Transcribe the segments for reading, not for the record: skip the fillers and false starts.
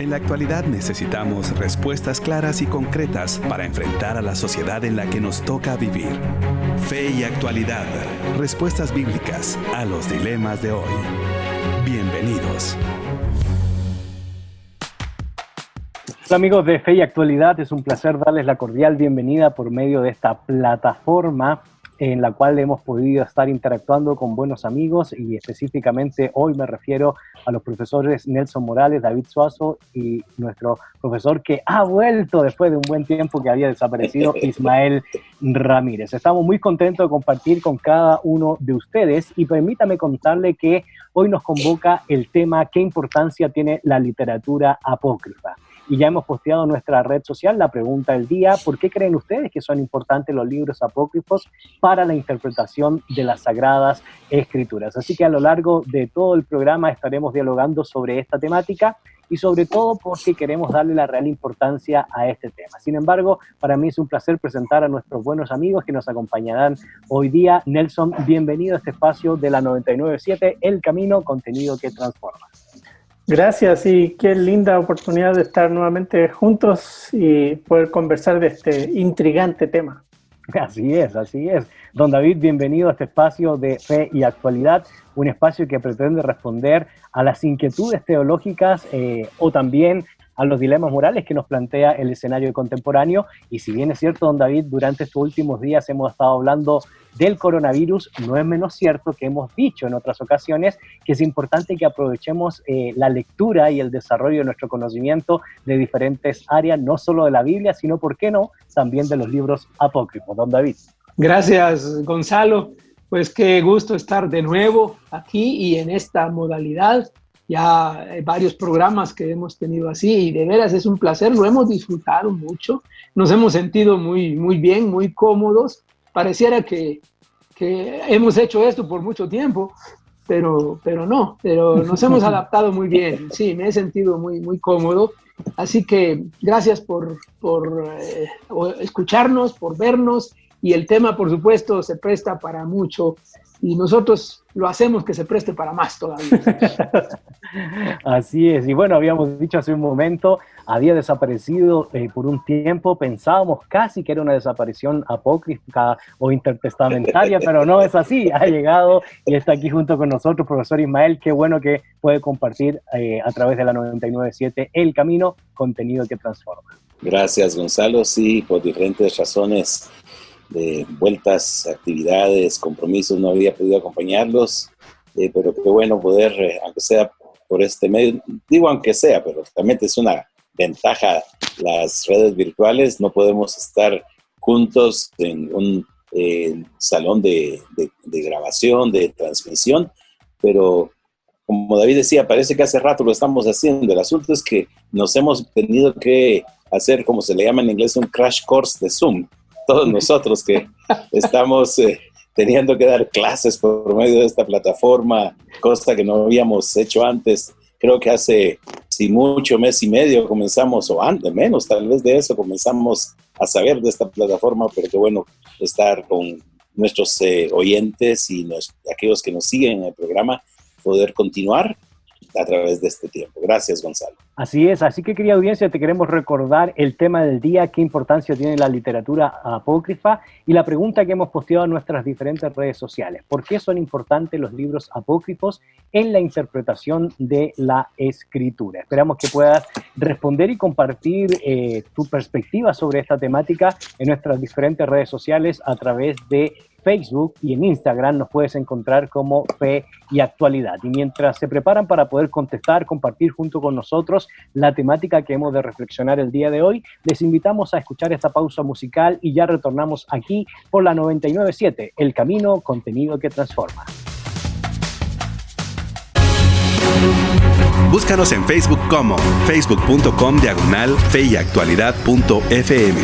En la actualidad necesitamos respuestas claras y concretas para enfrentar a la sociedad en la que nos toca vivir. Fe y actualidad. Respuestas bíblicas a los dilemas de hoy. Bienvenidos. Hola amigos de Fe y Actualidad, es un placer darles la cordial bienvenida por medio de esta plataforma en la cual hemos podido estar interactuando con buenos amigos, y específicamente hoy me refiero a los profesores Nelson Morales, David Suazo y nuestro profesor que ha vuelto después de un buen tiempo que había desaparecido, Ismael Ramírez. Estamos muy contentos de compartir con cada uno de ustedes, y permítame contarle que hoy nos convoca el tema ¿qué importancia tiene la literatura apócrifa? Y ya hemos posteado en nuestra red social la pregunta del día: ¿por qué creen ustedes que son importantes los libros apócrifos para la interpretación de las Sagradas Escrituras? Así que a lo largo de todo el programa estaremos dialogando sobre esta temática, y sobre todo porque queremos darle la real importancia a este tema. Sin embargo, para mí es un placer presentar a nuestros buenos amigos que nos acompañarán hoy día. Nelson, bienvenido a este espacio de la 99.7, El Camino, contenido que transforma. Gracias, y qué linda oportunidad de estar nuevamente juntos y poder conversar de este intrigante tema. Así es, así es. Don David, bienvenido a este espacio de Fe y Actualidad, un espacio que pretende responder a las inquietudes teológicas o también a los dilemas morales que nos plantea el escenario contemporáneo. Y si bien es cierto, don David, durante estos últimos días hemos estado hablando del coronavirus, no es menos cierto que hemos dicho en otras ocasiones que es importante que aprovechemos la lectura y el desarrollo de nuestro conocimiento de diferentes áreas, no solo de la Biblia, sino, ¿por qué no?, también de los libros apócrifos. Don David. Gracias, Gonzalo. Pues qué gusto estar de nuevo aquí y en esta modalidad. Ya hay varios programas que hemos tenido así, y de veras es un placer, lo hemos disfrutado mucho, nos hemos sentido muy, muy bien, muy cómodos. Pareciera que hemos hecho esto por mucho tiempo, pero nos hemos adaptado muy bien. Sí, me he sentido muy, muy cómodo. Así que gracias por escucharnos, por vernos, y el tema, por supuesto, se presta para mucho, y nosotros lo hacemos que se preste para más todavía. Así es, y bueno, habíamos dicho hace un momento, había desaparecido por un tiempo, pensábamos casi que era una desaparición apócrifa o intertestamentaria, pero no es así, ha llegado y está aquí junto con nosotros, profesor Ismael. Qué bueno que puede compartir a través de la 99.7 El Camino, contenido que transforma. Gracias, Gonzalo. Sí, por diferentes razones de vueltas, actividades, compromisos, no había podido acompañarlos, pero qué bueno poder, aunque sea por este medio, digo aunque sea, pero realmente es una ventaja las redes virtuales. No podemos estar juntos en un salón de grabación, de transmisión, pero como David decía, parece que hace rato lo estamos haciendo. El asunto es que nos hemos tenido que hacer, como se le llama en inglés, un crash course de Zoom. Todos nosotros que estamos teniendo que dar clases por medio de esta plataforma, cosa que no habíamos hecho antes. Creo que hace, si mucho, mes y medio comenzamos, o antes, menos tal vez de eso, comenzamos a saber de esta plataforma, pero qué bueno estar con nuestros oyentes y aquellos que nos siguen en el programa, poder continuar a través de este tiempo. Gracias, Gonzalo. Así es, así que, querida audiencia, te queremos recordar el tema del día: qué importancia tiene la literatura apócrifa, y la pregunta que hemos posteado en nuestras diferentes redes sociales: ¿por qué son importantes los libros apócrifos en la interpretación de la Escritura? Esperamos que puedas responder y compartir tu perspectiva sobre esta temática en nuestras diferentes redes sociales a través de Facebook, y en Instagram nos puedes encontrar como Fe y Actualidad. Y mientras se preparan para poder contestar, compartir junto con nosotros la temática que hemos de reflexionar el día de hoy, les invitamos a escuchar esta pausa musical y ya retornamos aquí por la 99.7, El Camino, contenido que transforma. Búscanos en Facebook como facebook.com/feyactualidad.fm.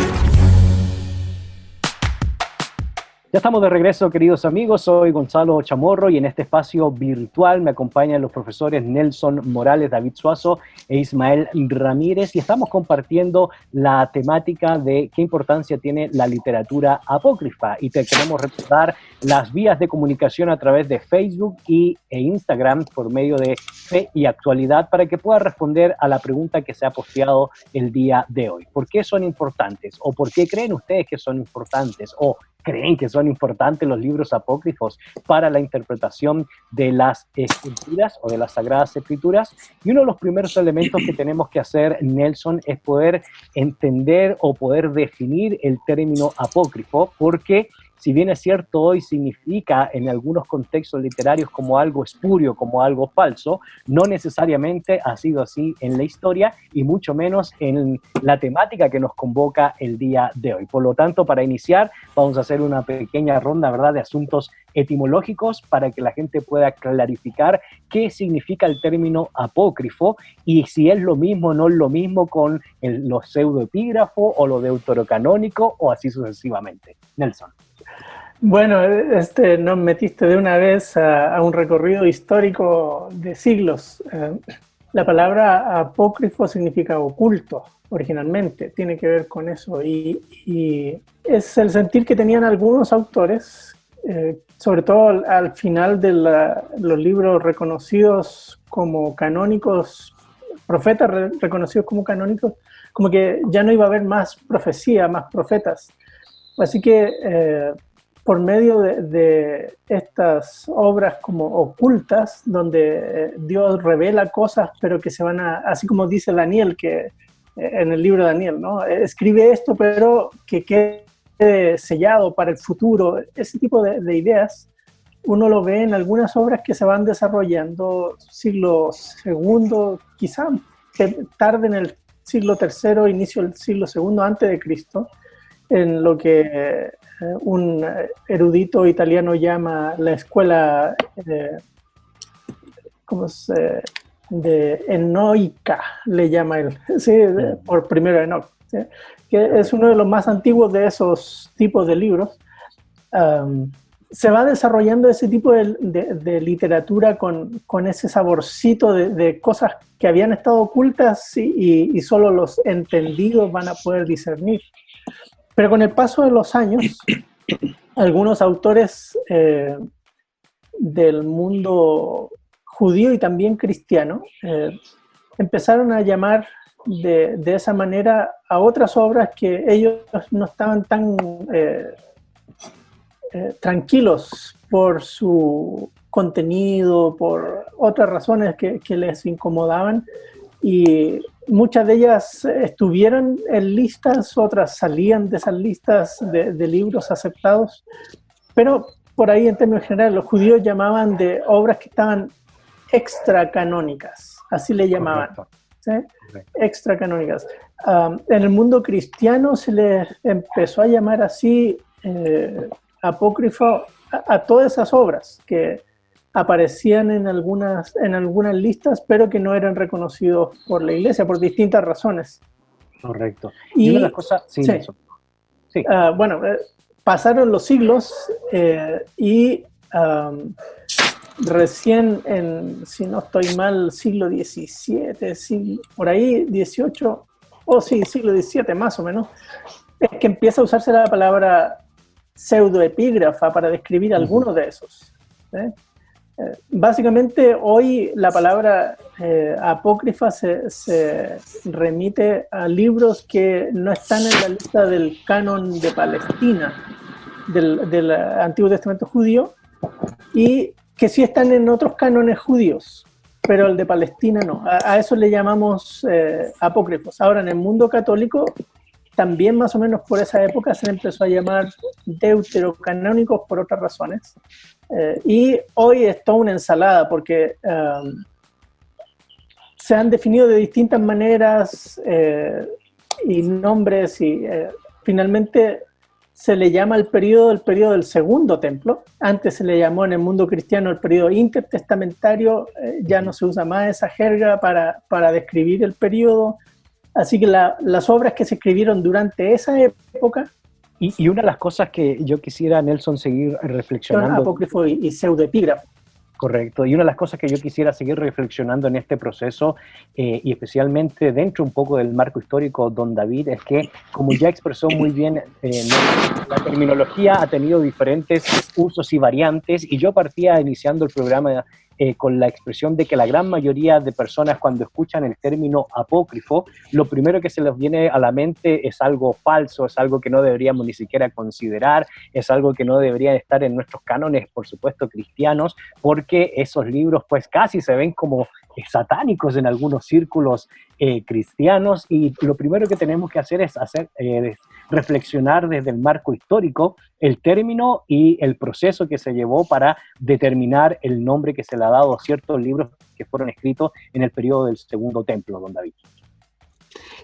Ya estamos de regreso, queridos amigos. Soy Gonzalo Chamorro y en este espacio virtual me acompañan los profesores Nelson Morales, David Suazo e Ismael Ramírez y estamos compartiendo la temática de qué importancia tiene la literatura apócrifa y te queremos recordar las vías de comunicación a través de Facebook e Instagram por medio de Fe y Actualidad para que puedas responder a la pregunta que se ha posteado el día de hoy. ¿Por qué son importantes? ¿O por qué creen ustedes que son importantes? ¿O creen que son importantes los libros apócrifos para la interpretación de las escrituras o de las Sagradas Escrituras? Y uno de los primeros elementos que tenemos que hacer, Nelson, es poder entender o poder definir el término apócrifo, porque si bien es cierto, hoy significa en algunos contextos literarios como algo espurio, como algo falso, no necesariamente ha sido así en la historia y mucho menos en la temática que nos convoca el día de hoy. Por lo tanto, para iniciar, vamos a hacer una pequeña ronda, ¿verdad?, de asuntos etimológicos para que la gente pueda clarificar qué significa el término apócrifo y si es lo mismo o no es lo mismo con lo pseudoepígrafo o lo deuterocanónico o así sucesivamente. Nelson. Bueno, nos metiste de una vez a un recorrido histórico de siglos. La palabra apócrifo significa oculto originalmente, tiene que ver con eso y es el sentir que tenían algunos autores, sobre todo al final de los libros reconocidos como canónicos, profetas reconocidos como canónicos, como que ya no iba a haber más profecía, más profetas. Así que por medio de estas obras como ocultas, donde Dios revela cosas, pero que se van así como dice Daniel, que en el libro de Daniel, ¿no? Escribe esto, pero que quede sellado para el futuro. Ese tipo de ideas, uno lo ve en algunas obras que se van desarrollando siglo II, quizá que tarde en el siglo III, inicio del siglo II antes de Cristo, en lo que un erudito italiano llama la escuela de enoica, le llama él, ¿sí? Por primero Enoch, ¿sí? Que es uno de los más antiguos de esos tipos de libros. Se va desarrollando ese tipo de literatura con ese saborcito de cosas que habían estado ocultas y solo los entendidos van a poder discernir. Pero con el paso de los años, algunos autores del mundo judío y también cristiano empezaron a llamar de esa manera a otras obras que ellos no estaban tan tranquilos por su contenido, por otras razones que les incomodaban, y muchas de ellas estuvieron en listas, otras salían de esas listas de libros aceptados, pero por ahí en términos generales los judíos llamaban de obras que estaban extracanónicas, así le llamaban, ¿sí? Extracanónicas. En el mundo cristiano se les empezó a llamar así apócrifo a todas esas obras que aparecían en algunas listas, pero que no eran reconocidos por la iglesia por distintas razones. Correcto. Y una de las cosas... Sí. Bueno, pasaron los siglos y recién si no estoy mal, siglo XVII, por ahí, XVIII, siglo XVII más o menos, es que empieza a usarse la palabra pseudoepígrafa para describir algunos de esos. Básicamente hoy la palabra apócrifa se remite a libros que no están en la lista del canon de Palestina, del Antiguo Testamento judío, y que sí están en otros cánones judíos, pero el de Palestina no. A eso le llamamos apócrifos. Ahora, en el mundo católico, también más o menos por esa época se le empezó a llamar deuterocanónicos por otras razones. Y hoy es toda una ensalada porque se han definido de distintas maneras y nombres y finalmente se le llama el periodo del Segundo Templo. Antes se le llamó en el mundo cristiano el periodo intertestamentario, ya no se usa más esa jerga para describir el periodo. Así que las obras que se escribieron durante esa época Y una de las cosas que yo quisiera, Nelson, seguir reflexionando... Apócrifo y pseudoepígrafo. Correcto. Y una de las cosas que yo quisiera seguir reflexionando en este proceso, y especialmente dentro un poco del marco histórico, don David, es que, como ya expresó muy bien, la terminología ha tenido diferentes usos y variantes, y yo partía iniciando el programa con la expresión de que la gran mayoría de personas, cuando escuchan el término apócrifo, lo primero que se les viene a la mente es algo falso, es algo que no deberíamos ni siquiera considerar, es algo que no debería estar en nuestros cánones, por supuesto, cristianos, porque esos libros pues casi se ven como satánicos en algunos círculos cristianos, y lo primero que tenemos que hacer es reflexionar desde el marco histórico el término y el proceso que se llevó para determinar el nombre que se le ha dado a ciertos libros que fueron escritos en el periodo del Segundo Templo, don David.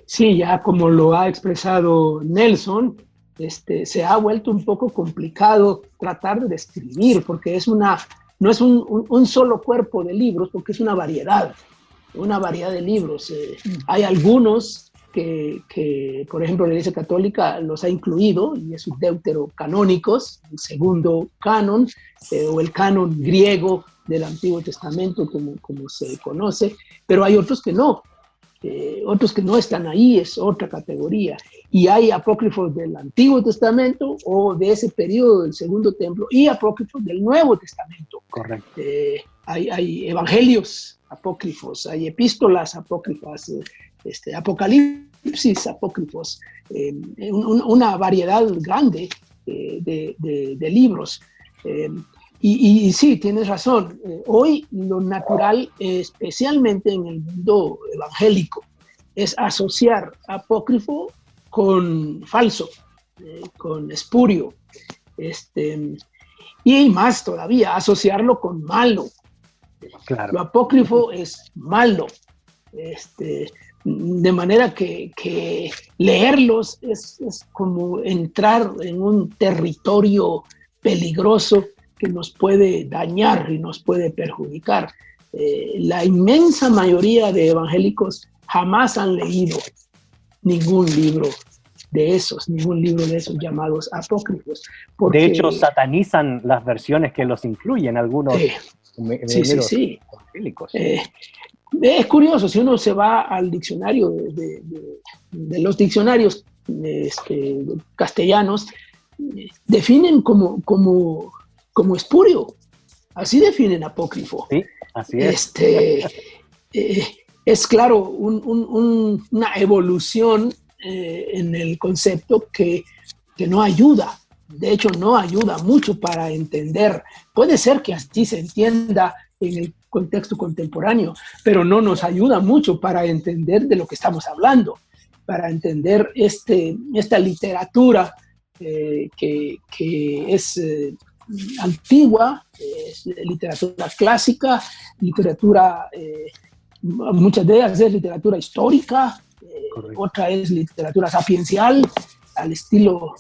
Sí, ya como lo ha expresado Nelson, se ha vuelto un poco complicado tratar de describir, porque no es un solo cuerpo de libros, porque es una variedad de libros. Hay algunos que, por ejemplo, la Iglesia Católica los ha incluido, y es deuterocanónicos, el segundo canon, o el canon griego del Antiguo Testamento, como se conoce, pero hay otros que no están ahí, es otra categoría. Y hay apócrifos del Antiguo Testamento o de ese periodo del Segundo Templo, y apócrifos del Nuevo Testamento. Correcto. Hay evangelios apócrifos, hay epístolas apócrifas, apocalipsis apócrifos, una variedad grande de libros. Y sí, tienes razón. Hoy lo natural, especialmente en el mundo evangélico, es asociar apócrifo con falso, con espurio, y más todavía, asociarlo con malo. Claro. Lo apócrifo es malo. De manera que leerlos es como entrar en un territorio peligroso que nos puede dañar y nos puede perjudicar. La inmensa mayoría de evangélicos jamás han leído ningún libro de esos llamados apócrifos. Porque, de hecho, satanizan las versiones que los incluyen, algunos sí. evangélicos. Es curioso, si uno se va al diccionario de los diccionarios castellanos, definen como espurio. Así definen apócrifo. Sí, así es. Es claro, una evolución en el concepto que no ayuda. De hecho, no ayuda mucho para entender. Puede ser que así se entienda en el contexto contemporáneo, pero no nos ayuda mucho para entender de lo que estamos hablando, para entender esta literatura que es antigua, es literatura clásica, literatura, muchas de ellas es literatura histórica, otra es literatura sapiencial, al estilo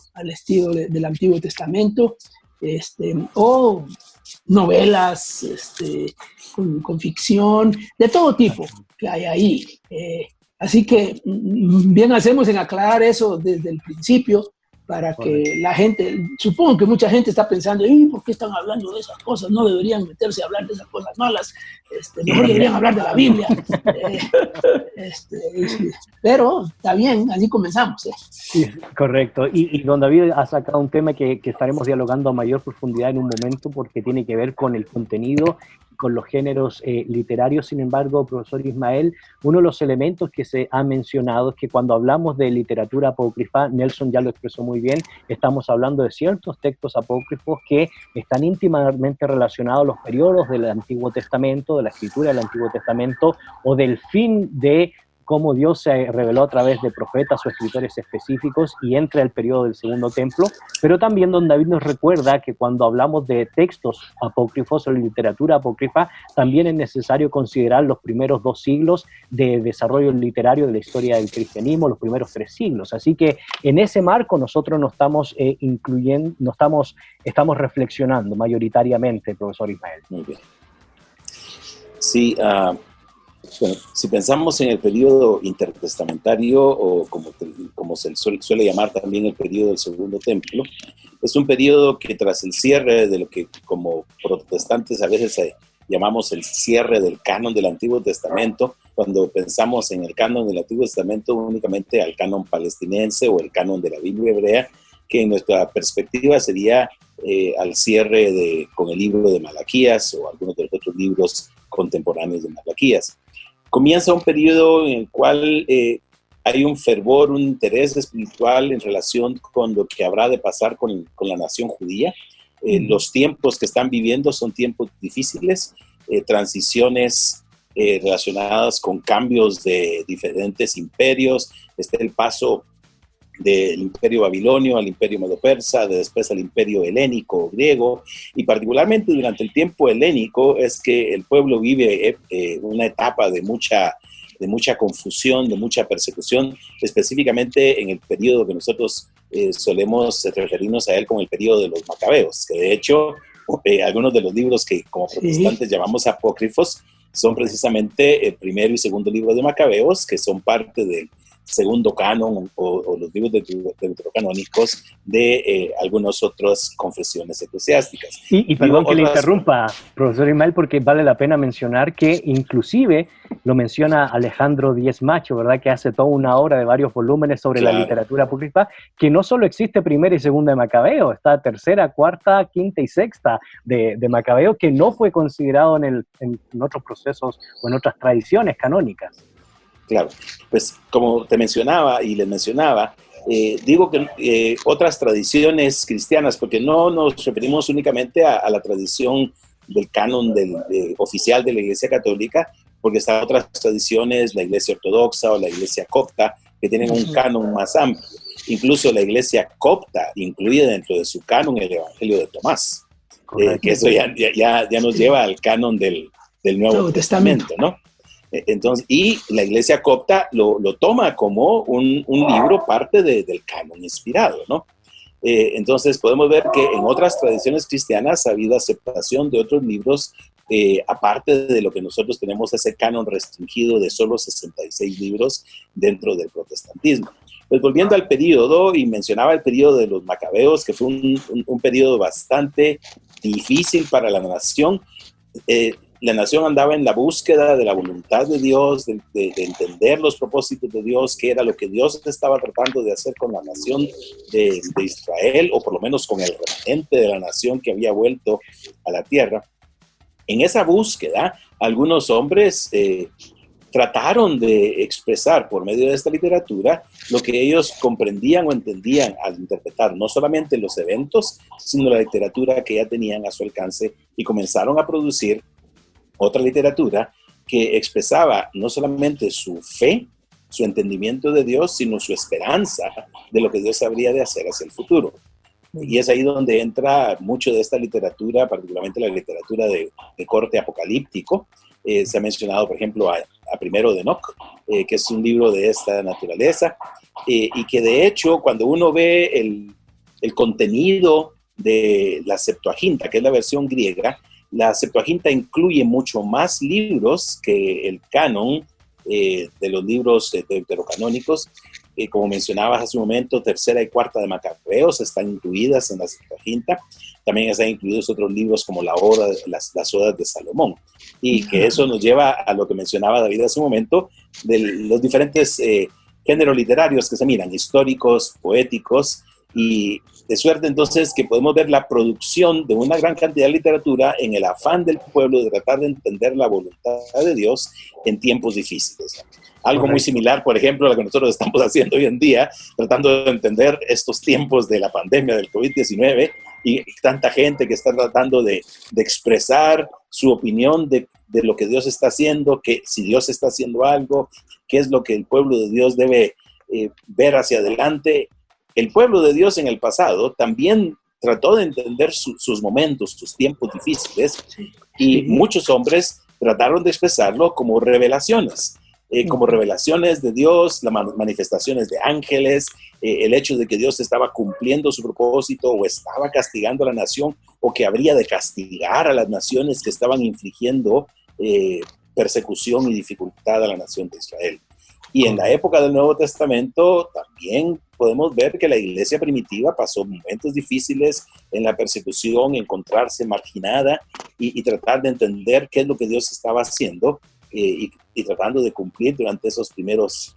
del Antiguo Testamento, o novelas con ficción, de todo tipo que hay ahí. Así que bien hacemos en aclarar eso desde el principio, para que la gente, supongo que mucha gente está pensando, ¿por qué están hablando de esas cosas? No deberían meterse a hablar de esas cosas malas, mejor deberían hablar de la Biblia. Pero está bien, así comenzamos. Sí, correcto. Y don David ha sacado un tema que estaremos dialogando a mayor profundidad en un momento, porque tiene que ver con el contenido, con los géneros literarios. Sin embargo, profesor Ismael, uno de los elementos que se ha mencionado es que cuando hablamos de literatura apócrifa, Nelson ya lo expresó muy bien, estamos hablando de ciertos textos apócrifos que están íntimamente relacionados a los periodos del Antiguo Testamento, de la escritura del Antiguo Testamento, o del fin de cómo Dios se reveló a través de profetas o escritores específicos, y entra el periodo del Segundo Templo. Pero también don David nos recuerda que cuando hablamos de textos apócrifos o literatura apócrifa, también es necesario considerar los primeros 2 siglos de desarrollo literario de la historia del cristianismo, los primeros 3 siglos. Así que en ese marco nosotros nos estamos incluyendo, estamos reflexionando mayoritariamente, profesor Ismael. Muy bien. Sí, Bueno, si pensamos en el periodo intertestamentario, o como se suele llamar también el periodo del Segundo Templo, es un periodo que tras el cierre de lo que como protestantes a veces llamamos el cierre del canon del Antiguo Testamento, cuando pensamos en el canon del Antiguo Testamento únicamente al canon palestinense o el canon de la Biblia hebrea, que en nuestra perspectiva sería al cierre con el libro de Malaquías o algunos de los otros libros contemporáneos de Malaquías. Comienza un periodo en el cual hay un fervor, un interés espiritual en relación con lo que habrá de pasar con la nación judía. Los tiempos que están viviendo son tiempos difíciles, transiciones relacionadas con cambios de diferentes imperios. Está el paso del imperio babilonio al imperio medo-persa, después al imperio helénico griego, y particularmente durante el tiempo helénico es que el pueblo vive una etapa de mucha confusión, de mucha persecución, específicamente en el periodo que nosotros solemos referirnos a él como el periodo de los macabeos, que de hecho algunos de los libros que como protestantes llamamos apócrifos son precisamente el primero y segundo libro de Macabeos, que son parte del segundo canon o los libros deuterocanónicos de algunas otras confesiones eclesiásticas. Y perdón que le interrumpa, profesor Ismael, porque vale la pena mencionar que inclusive lo menciona Alejandro Díez Macho, ¿verdad? Que hace toda una obra de varios volúmenes sobre la literatura apócrifa, que no solo existe primera y segunda de Macabeo, está tercera, cuarta, quinta y sexta de Macabeo, que no fue considerado en otros procesos o en otras tradiciones canónicas. Claro, pues como te mencionaba y les mencionaba, digo que otras tradiciones cristianas, porque no nos referimos únicamente a la tradición del canon oficial de la Iglesia Católica, porque están otras tradiciones, la Iglesia Ortodoxa o la Iglesia Copta, que tienen un canon más amplio. Incluso la Iglesia Copta incluye dentro de su canon el Evangelio de Tomás, que eso ya nos lleva al canon del Nuevo Testamento, ¿no? Entonces, y la Iglesia Copta lo toma como un libro parte del canon inspirado, ¿no? Entonces podemos ver que en otras tradiciones cristianas ha habido aceptación de otros libros, aparte de lo que nosotros tenemos ese canon restringido de solo 66 libros dentro del protestantismo. Pues volviendo al periodo, y mencionaba el periodo de los macabeos, que fue un periodo bastante difícil para la nación. La nación andaba en la búsqueda de la voluntad de Dios, de entender los propósitos de Dios, qué era lo que Dios estaba tratando de hacer con la nación de Israel, o por lo menos con el remanente de la nación que había vuelto a la tierra. En esa búsqueda, algunos hombres trataron de expresar por medio de esta literatura lo que ellos comprendían o entendían al interpretar no solamente los eventos, sino la literatura que ya tenían a su alcance, y comenzaron a producir otra literatura que expresaba no solamente su fe, su entendimiento de Dios, sino su esperanza de lo que Dios habría de hacer hacia el futuro. Y es ahí donde entra mucho de esta literatura, particularmente la literatura de corte apocalíptico. Se ha mencionado, por ejemplo, a Primero de Enoc, que es un libro de esta naturaleza, y que de hecho, cuando uno ve el contenido de la Septuaginta, que es la versión griega, la Septuaginta incluye mucho más libros que el canon de los libros deuterocanónicos. Como mencionabas hace un momento, tercera y cuarta de Macabeos están incluidas en la Septuaginta. También están incluidos otros libros como las Odas de Salomón. Y que eso nos lleva a lo que mencionaba David hace un momento, de los diferentes géneros literarios que se miran, históricos, poéticos, y de suerte entonces que podemos ver la producción de una gran cantidad de literatura en el afán del pueblo de tratar de entender la voluntad de Dios en tiempos difíciles. Algo muy similar, por ejemplo, a lo que nosotros estamos haciendo hoy en día, tratando de entender estos tiempos de la pandemia del COVID-19 y tanta gente que está tratando de expresar su opinión de lo que Dios está haciendo, que si Dios está haciendo algo, qué es lo que el pueblo de Dios debe ver hacia adelante. El pueblo de Dios en el pasado también trató de entender sus momentos, sus tiempos difíciles, y muchos hombres trataron de expresarlo como revelaciones. Como revelaciones de Dios, las manifestaciones de ángeles, el hecho de que Dios estaba cumpliendo su propósito o estaba castigando a la nación, o que habría de castigar a las naciones que estaban infligiendo persecución y dificultad a la nación de Israel. Y en la época del Nuevo Testamento también podemos ver que la iglesia primitiva pasó momentos difíciles en la persecución, encontrarse marginada y tratar de entender qué es lo que Dios estaba haciendo y tratando de cumplir durante esas primeras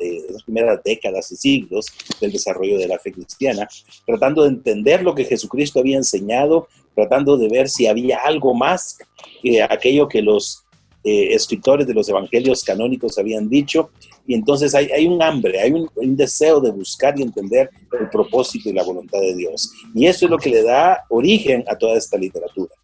décadas y siglos del desarrollo de la fe cristiana, tratando de entender lo que Jesucristo había enseñado, tratando de ver si había algo más que aquello que los escritores de los evangelios canónicos habían dicho. Y entonces hay un hambre, hay un deseo de buscar y entender el propósito y la voluntad de Dios. Y eso es lo que le da origen a toda esta literatura.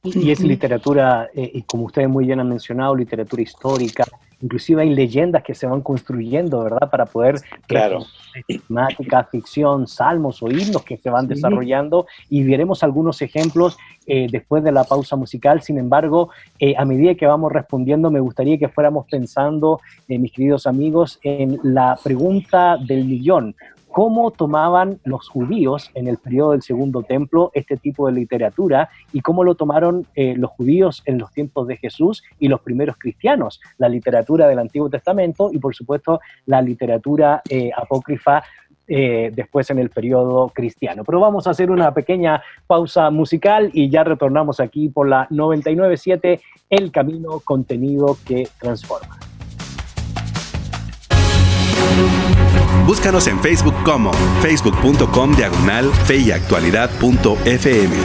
Y es literatura, y como ustedes muy bien han mencionado, literatura histórica. Inclusive hay leyendas que se van construyendo, ¿verdad? Para poder... Claro. Temática, ficción, salmos o himnos que se van desarrollando, y veremos algunos ejemplos después de la pausa musical. Sin embargo, a medida que vamos respondiendo, me gustaría que fuéramos pensando, mis queridos amigos, en la pregunta del millón. ¿Cómo tomaban los judíos en el periodo del Segundo Templo este tipo de literatura, y cómo lo tomaron los judíos en los tiempos de Jesús y los primeros cristianos? La literatura del Antiguo Testamento y, por supuesto, la literatura apócrifa después en el periodo cristiano. Pero vamos a hacer una pequeña pausa musical y ya retornamos aquí por la 99.7, El Camino, contenido que transforma. Búscanos en Facebook como facebook.com/feyactualidad.fm.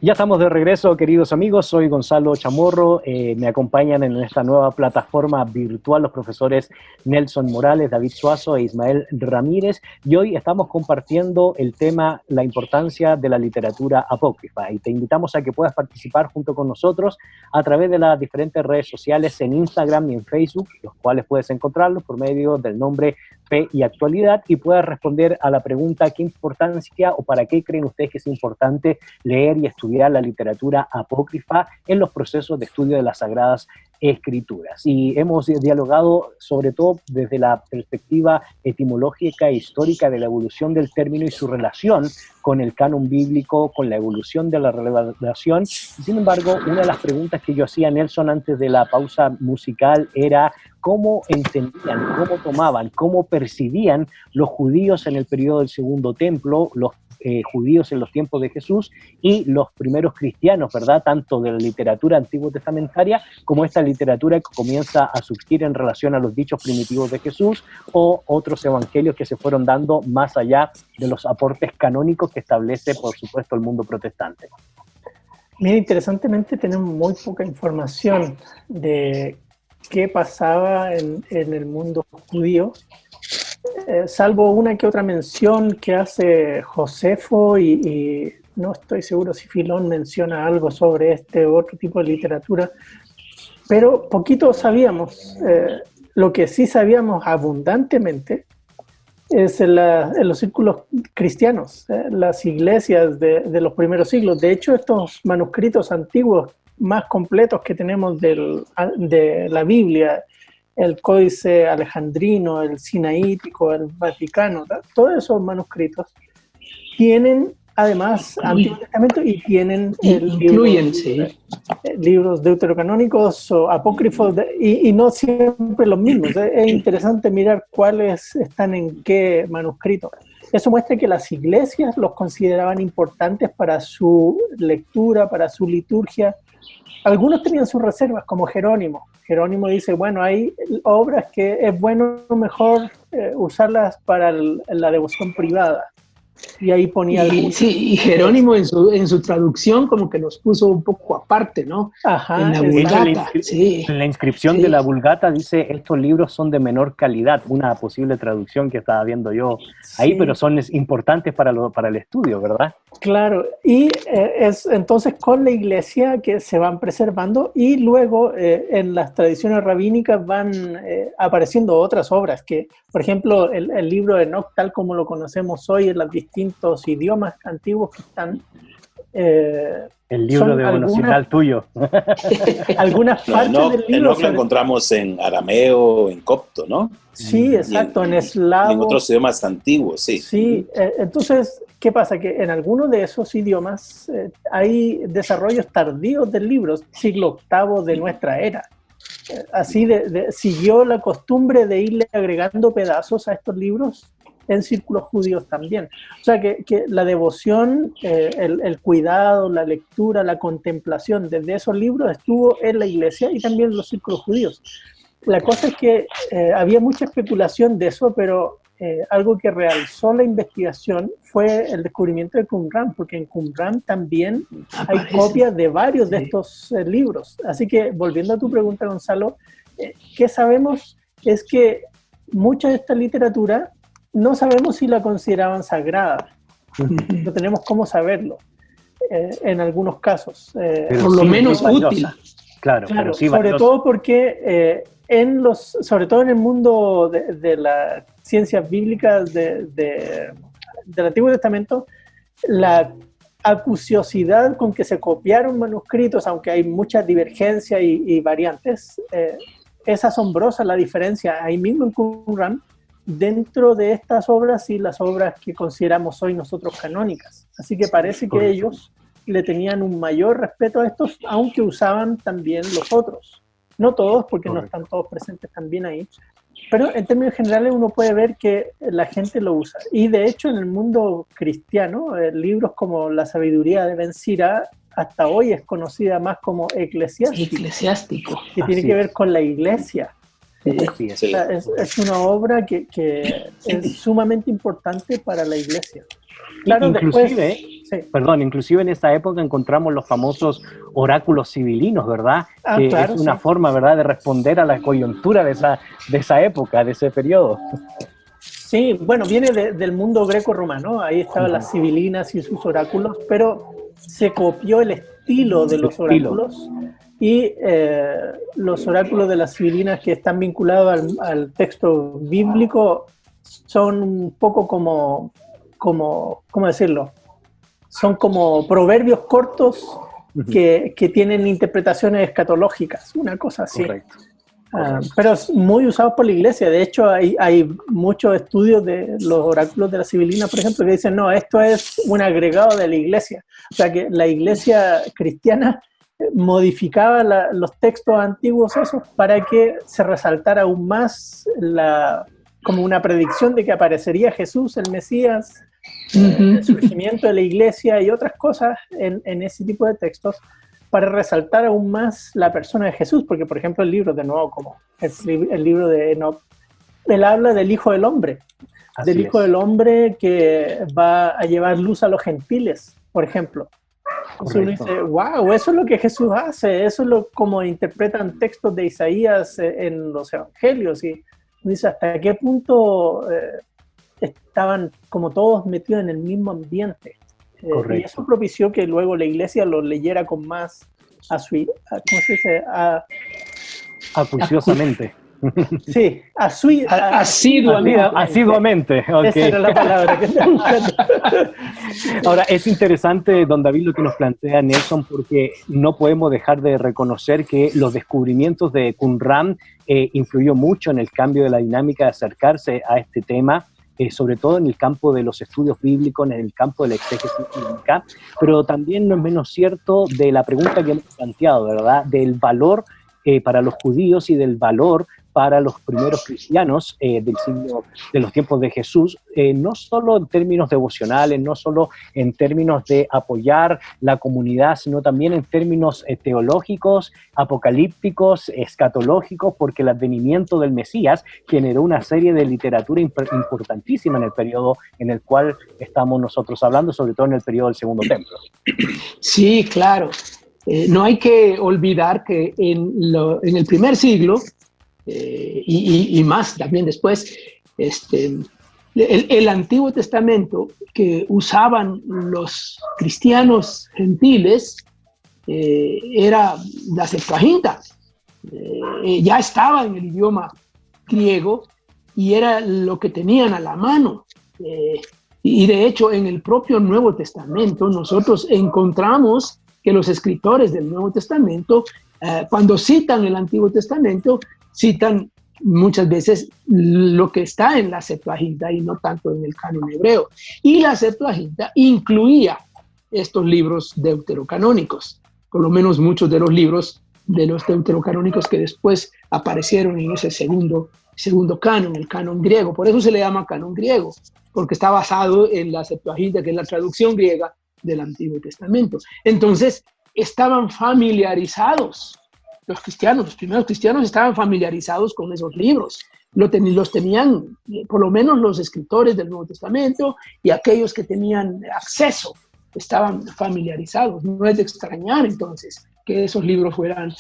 Ya estamos de regreso, queridos amigos. Soy Gonzalo Chamorro. Me acompañan en esta nueva plataforma virtual los profesores Nelson Morales, David Suazo e Ismael Ramírez. Y hoy estamos compartiendo el tema, la importancia de la literatura apócrifa. Y te invitamos a que puedas participar junto con nosotros a través de las diferentes redes sociales en Instagram y en Facebook, los cuales puedes encontrarlos por medio del nombre Fe y Actualidad, y puedas responder a la pregunta: ¿qué importancia o para qué creen ustedes que es importante leer y estudiar la literatura apócrifa en los procesos de estudio de las Sagradas Escrituras? Y hemos dialogado sobre todo desde la perspectiva etimológica e histórica de la evolución del término y su relación con el canon bíblico, con la evolución de la revelación. Sin embargo, una de las preguntas que yo hacía a Nelson antes de la pausa musical era: ¿cómo entendían, cómo tomaban, cómo percibían los judíos en el periodo del Segundo Templo, los judíos en los tiempos de Jesús y los primeros cristianos, ¿verdad? Tanto de la literatura antiguo testamentaria como esta literatura que comienza a surgir en relación a los dichos primitivos de Jesús o otros evangelios que se fueron dando más allá de los aportes canónicos que establece, por supuesto, el mundo protestante. Mira, interesantemente tenemos muy poca información de qué pasaba en el mundo judío, salvo una que otra mención que hace Josefo, y no estoy seguro si Filón menciona algo sobre este u otro tipo de literatura, pero poquito sabíamos. Lo que sí sabíamos abundantemente es en los círculos cristianos, las iglesias de los primeros siglos. De hecho, estos manuscritos antiguos más completos que tenemos de la Biblia, el Códice Alejandrino, el Sinaítico, el Vaticano, todos esos manuscritos tienen además Antiguo Testamento y tienen libros deuterocanónicos o apócrifos y no siempre los mismos. Es interesante mirar cuáles están en qué manuscrito. Eso muestra que las iglesias los consideraban importantes para su lectura, para su liturgia. Algunos tenían sus reservas, como Jerónimo. Jerónimo dice, bueno, hay obras que es bueno mejor usarlas para la devoción privada. Y ahí ponía... Y Jerónimo en su traducción como que los puso un poco aparte, ¿no? Ajá, en la Vulgata. En la inscripción de la Vulgata dice, estos libros son de menor calidad, una posible traducción que estaba viendo yo ahí, pero son importantes para el estudio, ¿verdad? Claro, y es entonces con la iglesia que se van preservando, y luego en las tradiciones rabínicas van apareciendo otras obras que, por ejemplo, el libro de Enoch, tal como lo conocemos hoy en los distintos idiomas antiguos que están, El libro devocional tuyo. Algunas partes del libro. Lo encontramos en arameo, en copto, ¿no? Sí, exacto, en eslavo. En otros idiomas antiguos, sí. Sí, entonces, ¿qué pasa? Que en algunos de esos idiomas hay desarrollos tardíos del libro, siglo VIII de nuestra era. Así siguió la costumbre de irle agregando pedazos a estos libros en círculos judíos también. O sea que la devoción, el cuidado, la lectura, la contemplación desde esos libros estuvo en la iglesia y también en los círculos judíos. La cosa es que había mucha especulación de eso, pero algo que realzó la investigación fue el descubrimiento de Qumran, porque en Qumran también hay copias de varios de estos libros. Así que, volviendo a tu pregunta, Gonzalo, ¿qué sabemos? Es que mucha de esta literatura no sabemos si la consideraban sagrada. No tenemos cómo saberlo en algunos casos. Por lo menos útil. Claro, pero sí sobre todo porque sobre todo en el mundo de las ciencias bíblicas del Antiguo Testamento, la acuciosidad con que se copiaron manuscritos, aunque hay muchas divergencias y variantes, es asombrosa la diferencia ahí mismo en Qumran dentro de estas obras y las obras que consideramos hoy nosotros canónicas. Así que parece que ellos le tenían un mayor respeto a estos, aunque usaban también los otros. No todos, porque no están todos presentes también ahí, pero en términos generales uno puede ver que la gente lo usa. Y de hecho en el mundo cristiano, libros como La sabiduría de Ben Sira hasta hoy es conocida más como eclesiástico. Que tiene que ver con la iglesia. Es una obra que es sumamente importante para la iglesia. Claro, inclusive, inclusive en esa época encontramos los famosos oráculos sibilinos, ¿verdad? Que claro, es una forma, ¿verdad?, de responder a la coyuntura de esa época, de ese periodo. Sí, bueno, viene del mundo greco-romano, ahí estaban las sibilinas y sus oráculos, pero se copió el estilo de los oráculos. Y los oráculos de las sibilinas que están vinculados al texto bíblico son un poco como ¿cómo decirlo? Son como proverbios cortos que tienen interpretaciones escatológicas, una cosa así. Correcto. Pero muy usados por la iglesia. De hecho, hay muchos estudios de los oráculos de la sibilina, por ejemplo, que dicen, no, esto es un agregado de la iglesia. O sea, que la iglesia cristiana modificaba los textos antiguos esos para que se resaltara aún más como una predicción de que aparecería Jesús, el Mesías, el surgimiento de la iglesia y otras cosas en ese tipo de textos para resaltar aún más la persona de Jesús, porque por ejemplo el libro, de nuevo, como el libro de Enoch, él habla del Hijo del Hombre, Hijo del Hombre que va a llevar luz a los gentiles, por ejemplo. Entonces uno dice, wow, eso es lo que Jesús hace, eso es como interpretan textos de Isaías en los evangelios, y uno dice, ¿hasta qué punto estaban como todos metidos en el mismo ambiente? Y eso propició que luego la iglesia lo leyera con más ¿cómo se dice? Acuciosamente. Sí, asiduamente. Okay. Esa era la palabra que estaba buscando. Ahora, es interesante, don David, lo que nos plantea Nelson, porque no podemos dejar de reconocer que los descubrimientos de Qumran influyó mucho en el cambio de la dinámica de acercarse a este tema, sobre todo en el campo de los estudios bíblicos, en el campo de la exégesis bíblica, pero también no es menos cierto de la pregunta que hemos planteado, ¿verdad?, del valor para los judíos y del valor para los primeros cristianos de los tiempos de Jesús, no solo en términos devocionales, no solo en términos de apoyar la comunidad, sino también en términos teológicos, apocalípticos, escatológicos, porque el advenimiento del Mesías generó una serie de literatura importantísima en el periodo en el cual estamos nosotros hablando, sobre todo en el periodo del Segundo Templo. Sí, claro. No hay que olvidar que en el primer siglo, y más también después, el Antiguo Testamento que usaban los cristianos gentiles era la Septuaginta. Ya estaba en el idioma griego y era lo que tenían a la mano. Y de hecho, en el propio Nuevo Testamento, nosotros encontramos que los escritores del Nuevo Testamento, cuando citan el Antiguo Testamento, citan muchas veces lo que está en la Septuaginta y no tanto en el canon hebreo. Y la Septuaginta incluía estos libros deuterocanónicos, por lo menos muchos de los libros de los deuterocanónicos que después aparecieron en ese segundo canon, el canon griego. Por eso se le llama canon griego, porque está basado en la Septuaginta, que es la traducción griega del Antiguo Testamento. Entonces, estaban familiarizados. Los primeros cristianos estaban familiarizados con esos libros. Los tenían, por lo menos los escritores del Nuevo Testamento y aquellos que tenían acceso, estaban familiarizados. No es de extrañar entonces que esos libros fueran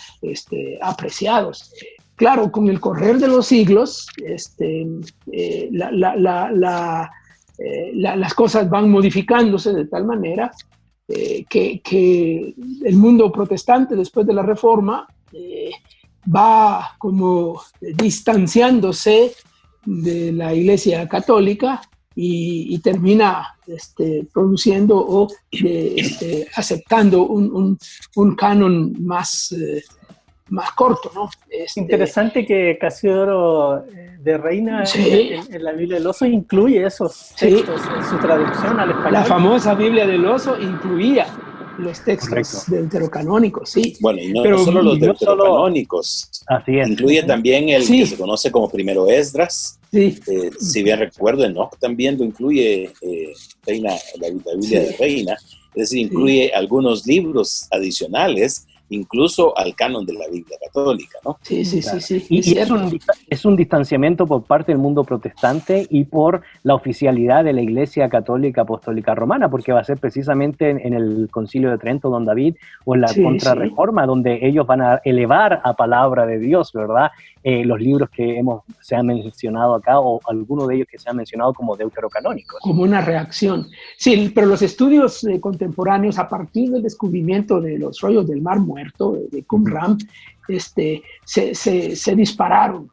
apreciados. Claro, con el correr de los siglos, las cosas van modificándose de tal manera que el mundo protestante después de la Reforma va como distanciándose de la Iglesia Católica y termina produciendo o aceptando un canon más corto, ¿no? Interesante que Casiodoro de Reina en la Biblia del Oso incluye esos textos en su traducción al español. La famosa Biblia del Oso incluía los textos deuterocanónicos, sí. Bueno, y no solo los deuterocanónicos, así es. Incluye también el que se conoce como primero Esdras. Sí. Si bien recuerdo, Enoch también lo incluye, la Biblia de Reina, es decir, incluye algunos libros adicionales, incluso al canon de la Biblia católica, ¿no? Sí. Y es un distanciamiento por parte del mundo protestante y por la oficialidad de la Iglesia Católica Apostólica Romana, porque va a ser precisamente en el Concilio de Trento, don David, o en la Contrarreforma, donde ellos van a elevar a palabra de Dios, ¿verdad? Los libros que se han mencionado acá, o algunos de ellos que se han mencionado como deuterocanónicos. Como una reacción. Sí, pero los estudios contemporáneos, a partir del descubrimiento de los rollos del Mar Muerto, de Qumran, se dispararon.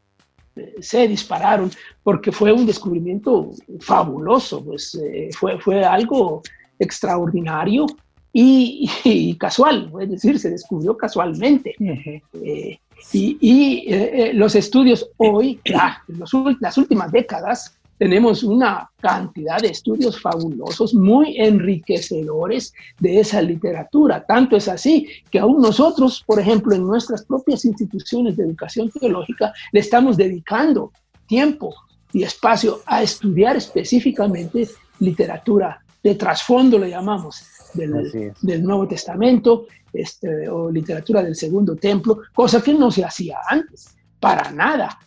Se dispararon porque fue un descubrimiento fabuloso, pues, fue algo extraordinario y casual, es decir, se descubrió casualmente. Los estudios hoy, en las últimas décadas, tenemos una cantidad de estudios fabulosos, muy enriquecedores de esa literatura. Tanto es así que aún nosotros, por ejemplo, en nuestras propias instituciones de educación teológica, le estamos dedicando tiempo y espacio a estudiar específicamente literatura de trasfondo, le llamamos, del Nuevo Testamento, o literatura del Segundo Templo, cosa que no se hacía antes, para nada.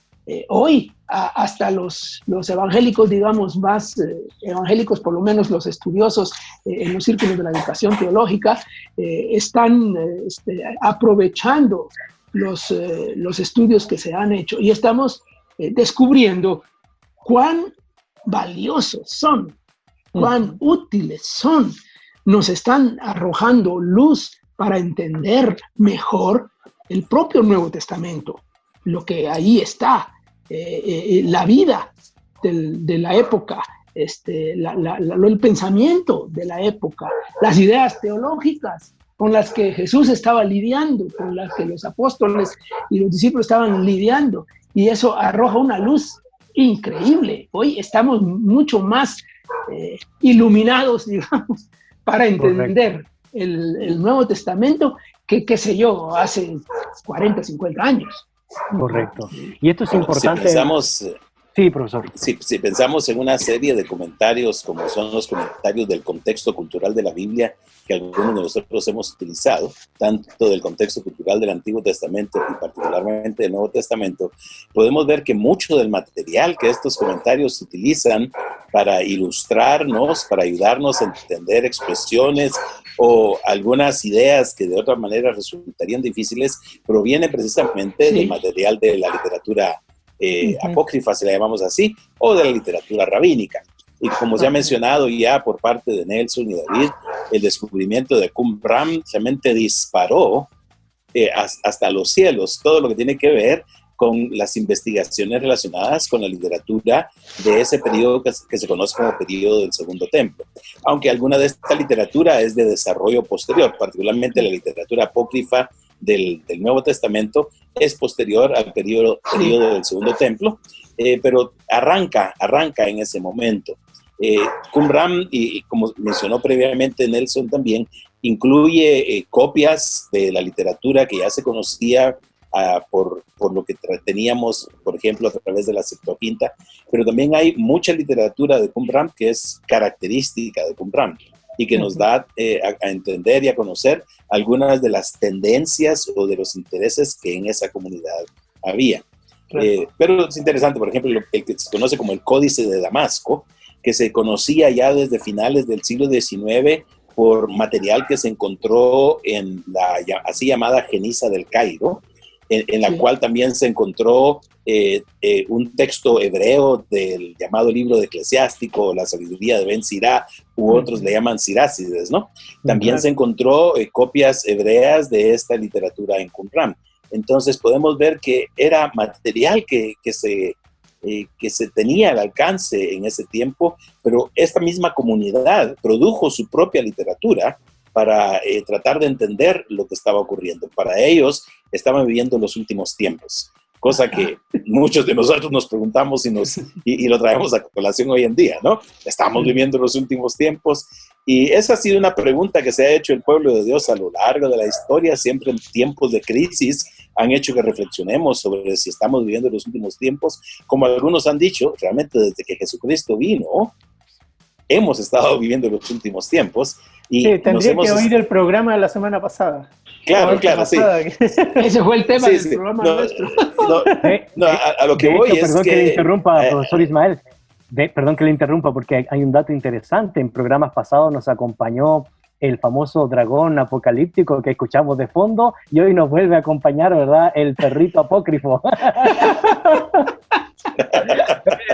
Hoy, hasta los evangélicos, digamos, más evangélicos, por lo menos los estudiosos en los círculos de la educación teológica, están aprovechando los estudios que se han hecho y estamos descubriendo cuán valiosos son, cuán útiles son. Nos están arrojando luz para entender mejor el propio Nuevo Testamento, lo que ahí está, la vida de la época, el pensamiento de la época, las ideas teológicas con las que Jesús estaba lidiando, con las que los apóstoles y los discípulos estaban lidiando, y eso arroja una luz increíble. Hoy estamos mucho más iluminados, digamos, para entender el Nuevo Testamento que, qué sé yo, hace 40, 50 años. Correcto. Y esto es importante. Sí, profesor. Si pensamos en una serie de comentarios, como son los comentarios del contexto cultural de la Biblia, que algunos de nosotros hemos utilizado, tanto del contexto cultural del Antiguo Testamento y particularmente del Nuevo Testamento, podemos ver que mucho del material que estos comentarios utilizan para ilustrarnos, para ayudarnos a entender expresiones o algunas ideas que de otra manera resultarían difíciles, proviene precisamente del material de la literatura apócrifa, si la llamamos así, o de la literatura rabínica. Y como se ha mencionado ya por parte de Nelson y David, el descubrimiento de Qumran realmente disparó hasta los cielos todo lo que tiene que ver con las investigaciones relacionadas con la literatura de ese periodo que se conoce como periodo del Segundo Templo. Aunque alguna de esta literatura es de desarrollo posterior, particularmente la literatura apócrifa del Nuevo Testamento es posterior al periodo del Segundo Templo, pero arranca en ese momento. Qumran, y como mencionó previamente Nelson también, incluye copias de la literatura que ya se conocía por lo que teníamos, por ejemplo, a través de la Septuaginta, pero también hay mucha literatura de Qumran que es característica de Qumran y que nos da a entender y a conocer algunas de las tendencias o de los intereses que en esa comunidad había. Pero es interesante, por ejemplo, el que se conoce como el Códice de Damasco, que se conocía ya desde finales del siglo XIX por material que se encontró en la así llamada Geniza del Cairo, en la cual también se encontró un texto hebreo del llamado libro de Eclesiástico, la sabiduría de Ben Sirá, u otros le llaman Sirácides, ¿no? También se encontró copias hebreas de esta literatura en Qumran. Entonces podemos ver que era material que se tenía al alcance en ese tiempo, pero esta misma comunidad produjo su propia literatura para tratar de entender lo que estaba ocurriendo. Para ellos estaban viviendo los últimos tiempos, cosa que muchos de nosotros nos preguntamos y lo traemos a colación hoy en día, ¿no? Estamos viviendo los últimos tiempos, y esa ha sido una pregunta que se ha hecho el pueblo de Dios a lo largo de la historia. Siempre en tiempos de crisis han hecho que reflexionemos sobre si estamos viviendo los últimos tiempos. Como algunos han dicho, realmente desde que Jesucristo vino, hemos estado viviendo los últimos tiempos. Y sí, tendría que oír el programa de la semana pasada. Claro, sí. Ese fue el tema del programa nuestro. A lo que voy hecho, es perdón que le interrumpa, profesor Ismael. Perdón que le interrumpa, porque hay un dato interesante. En programas pasados nos acompañó el famoso dragón apocalíptico que escuchamos de fondo, y hoy nos vuelve a acompañar, ¿verdad?, el perrito apócrifo.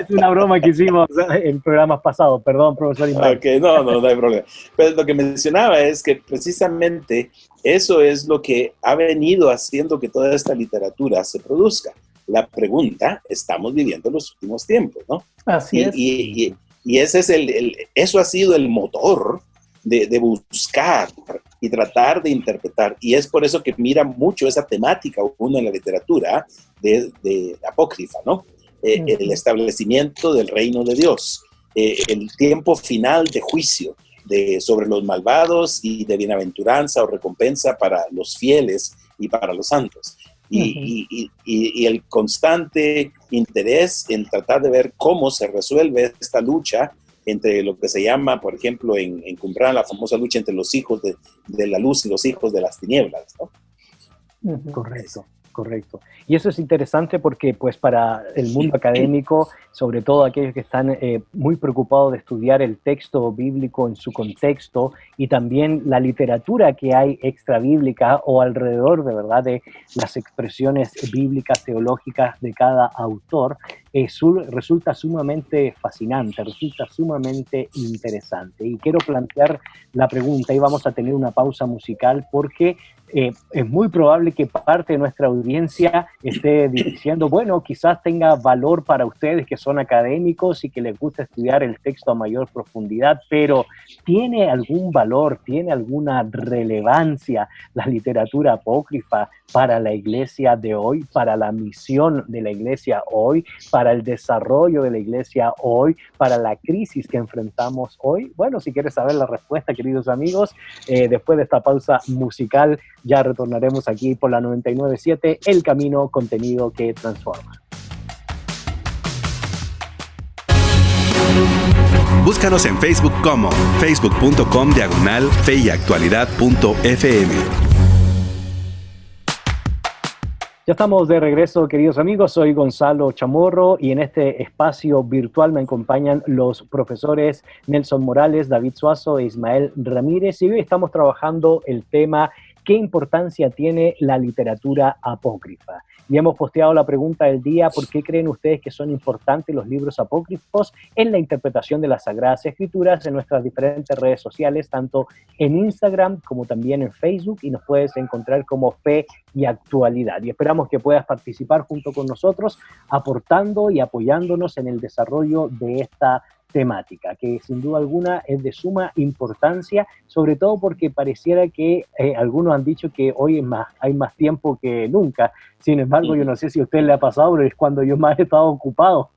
Es una broma que hicimos en programas pasados. Perdón, profesor Ismael. Okay, no hay problema. Pero lo que mencionaba es que precisamente eso es lo que ha venido haciendo que toda esta literatura se produzca. La pregunta, estamos viviendo los últimos tiempos, ¿no? Así es. Y ese es eso ha sido el motor de buscar y tratar de interpretar. Y es por eso que mira mucho esa temática uno en la literatura de apócrifa, ¿no? El establecimiento del reino de Dios, el tiempo final de juicio sobre los malvados y de bienaventuranza o recompensa para los fieles y para los santos. Y el constante interés en tratar de ver cómo se resuelve esta lucha entre lo que se llama, por ejemplo, en Qumran, la famosa lucha entre los hijos de la luz y los hijos de las tinieblas, ¿no? Correcto. Y eso es interesante porque, pues, para el mundo académico, sobre todo aquellos que están muy preocupados de estudiar el texto bíblico en su contexto y también la literatura que hay extra bíblica o alrededor, de verdad, de las expresiones bíblicas, teológicas de cada autor, resulta sumamente fascinante, resulta sumamente interesante. Y quiero plantear la pregunta, y vamos a tener una pausa musical porque es muy probable que parte de nuestra audiencia esté diciendo, bueno, quizás tenga valor para ustedes que son académicos y que les gusta estudiar el texto a mayor profundidad, pero ¿tiene algún valor, tiene alguna relevancia la literatura apócrifa para la iglesia de hoy, para la misión de la iglesia hoy, para el desarrollo de la iglesia hoy, para la crisis que enfrentamos hoy? Bueno, si quieres saber la respuesta, queridos amigos, después de esta pausa musical, ya retornaremos aquí por la 99.7, El Camino, contenido que transforma. Búscanos en Facebook como facebook.com/feyactualidad.fm. Ya estamos de regreso, queridos amigos. Soy Gonzalo Chamorro y en este espacio virtual me acompañan los profesores Nelson Morales, David Suazo e Ismael Ramírez. Y hoy estamos trabajando el tema ¿qué importancia tiene la literatura apócrifa? Y hemos posteado la pregunta del día: ¿por qué creen ustedes que son importantes los libros apócrifos en la interpretación de las Sagradas Escrituras? En nuestras diferentes redes sociales, tanto en Instagram como también en Facebook, y nos puedes encontrar como Fe y Actualidad. Y esperamos que puedas participar junto con nosotros, aportando y apoyándonos en el desarrollo de esta temática, que sin duda alguna es de suma importancia, sobre todo porque pareciera que algunos han dicho que hoy hay más tiempo que nunca. Sin embargo, yo no sé si a usted le ha pasado, pero es cuando yo más he estado ocupado.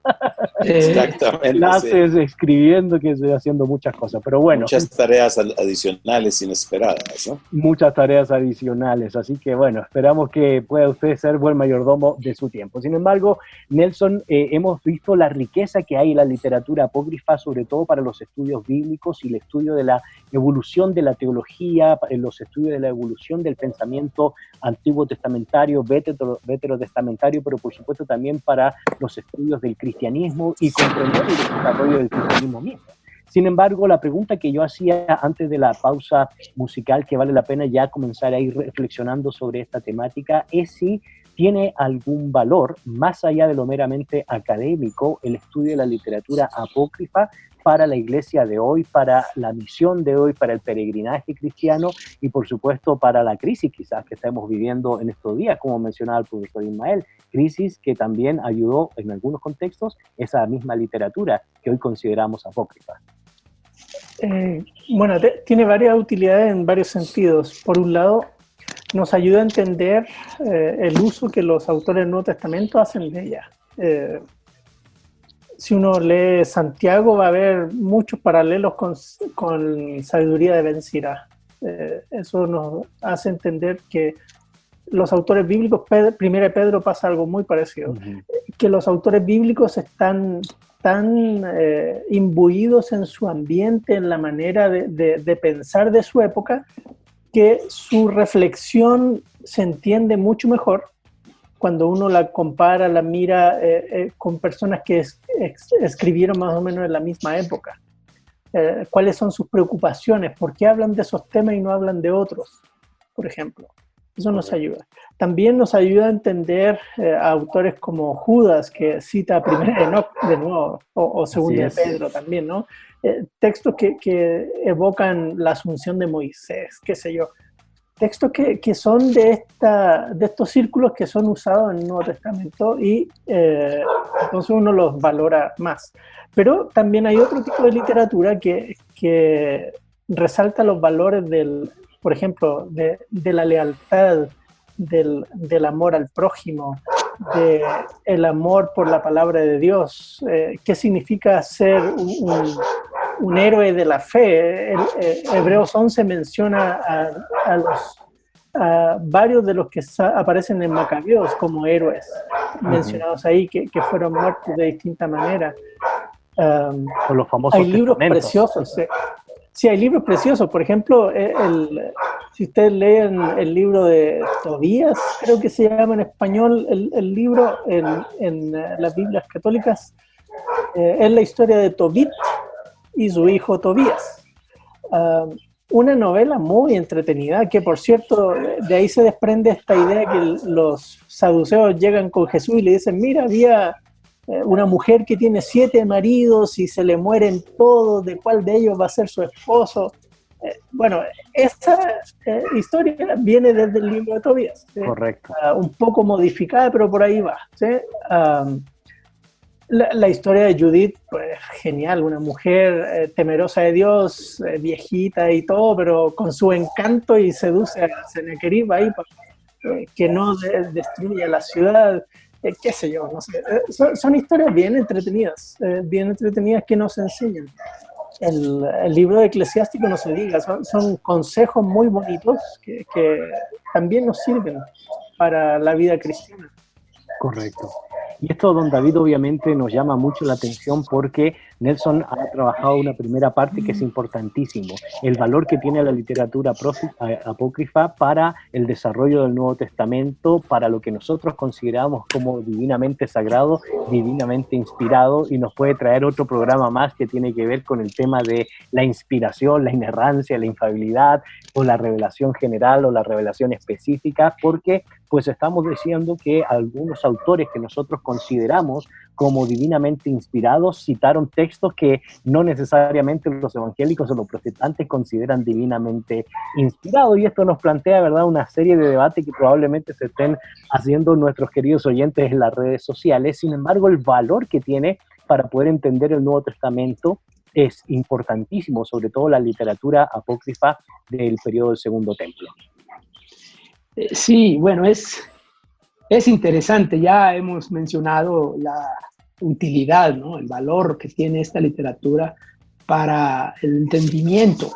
Exactamente. Clases, escribiendo, que estoy haciendo muchas cosas, pero bueno. Muchas tareas adicionales inesperadas, ¿no? Muchas tareas adicionales, así que bueno, esperamos que pueda usted ser buen mayordomo de su tiempo. Sin embargo, Nelson, hemos visto la riqueza que hay en la literatura apócrifa, sobre todo para los estudios bíblicos y el estudio de la evolución de la teología, los estudios de la evolución del pensamiento antiguo testamentario, veterotestamentario, pero por supuesto también para los estudios del cristianismo y comprender el desarrollo del cristianismo mismo. Sin embargo, la pregunta que yo hacía antes de la pausa musical, que vale la pena ya comenzar a ir reflexionando sobre esta temática, es si tiene algún valor, más allá de lo meramente académico, el estudio de la literatura apócrifa para la iglesia de hoy, para la misión de hoy, para el peregrinaje cristiano y por supuesto para la crisis quizás que estamos viviendo en estos días, como mencionaba el profesor Ismael, crisis que también ayudó en algunos contextos esa misma literatura que hoy consideramos apócrifa. Bueno, tiene varias utilidades en varios sentidos. Por un lado, nos ayuda a entender el uso que los autores del Nuevo Testamento hacen de ella. Si uno lee Santiago, va a haber muchos paralelos con Sabiduría de Ben Sira. Eso nos hace entender que los autores bíblicos, Primera de Pedro pasa algo muy parecido, que los autores bíblicos están tan imbuidos en su ambiente, en la manera de pensar de su época, que su reflexión se entiende mucho mejor cuando uno la compara, la mira con personas que escribieron más o menos en la misma época. ¿Cuáles son sus preocupaciones? ¿Por qué hablan de esos temas y no hablan de otros, por ejemplo? Eso nos ayuda. También nos ayuda a entender a autores como Judas, que cita a Primera de Enoc de nuevo, o Segunda de Pedro también, ¿no? Textos que evocan la asunción de Moisés, qué sé yo. Textos que son de estos círculos que son usados en el Nuevo Testamento y entonces uno los valora más. Pero también hay otro tipo de literatura que resalta los valores por ejemplo, de la lealtad, del amor al prójimo, del amor por la palabra de Dios. ¿Qué significa ser un héroe de la fe? Hebreos 11 menciona a varios de los que aparecen en Macabeos como héroes, mencionados ahí, que fueron muertos de distinta manera. Con los famosos hay libros preciosos. Sí, hay libros preciosos. Por ejemplo, si ustedes leen el libro de Tobías, creo que se llama en español el libro en las Biblias católicas, es la historia de Tobit y su hijo Tobías. Una novela muy entretenida, que por cierto, de ahí se desprende esta idea que los saduceos llegan con Jesús y le dicen: mira, había una mujer que tiene 7 maridos y se le mueren todos, ¿de cuál de ellos va a ser su esposo? Bueno, esta historia viene desde el libro de Tobías. Correcto. Un poco modificada, pero por ahí va, ¿sí? La historia de Judith, pues genial, una mujer temerosa de Dios, viejita y todo, pero con su encanto y seduce a Sennacherib ahí para que no destruya la ciudad. Qué sé yo, no sé. Son historias bien entretenidas que nos enseñan. El libro de Eclesiástico, no se diga, son consejos muy bonitos que también nos sirven para la vida cristiana. Correcto. Y esto, don David, obviamente nos llama mucho la atención porque Nelson ha trabajado una primera parte que es importantísimo, el valor que tiene la literatura apócrifa para el desarrollo del Nuevo Testamento, para lo que nosotros consideramos como divinamente sagrado, divinamente inspirado, y nos puede traer otro programa más que tiene que ver con el tema de la inspiración, la inerrancia, la infalibilidad, o la revelación general o la revelación específica, porque pues estamos diciendo que algunos autores que nosotros consideramos como divinamente inspirados citaron textos que no necesariamente los evangélicos o los protestantes consideran divinamente inspirados, y esto nos plantea, ¿verdad?, una serie de debates que probablemente se estén haciendo nuestros queridos oyentes en las redes sociales. Sin embargo, el valor que tiene para poder entender el Nuevo Testamento es importantísimo, sobre todo la literatura apócrifa del periodo del Segundo Templo. Sí, bueno, es interesante. Ya hemos mencionado la utilidad, ¿no?, el valor que tiene esta literatura para el entendimiento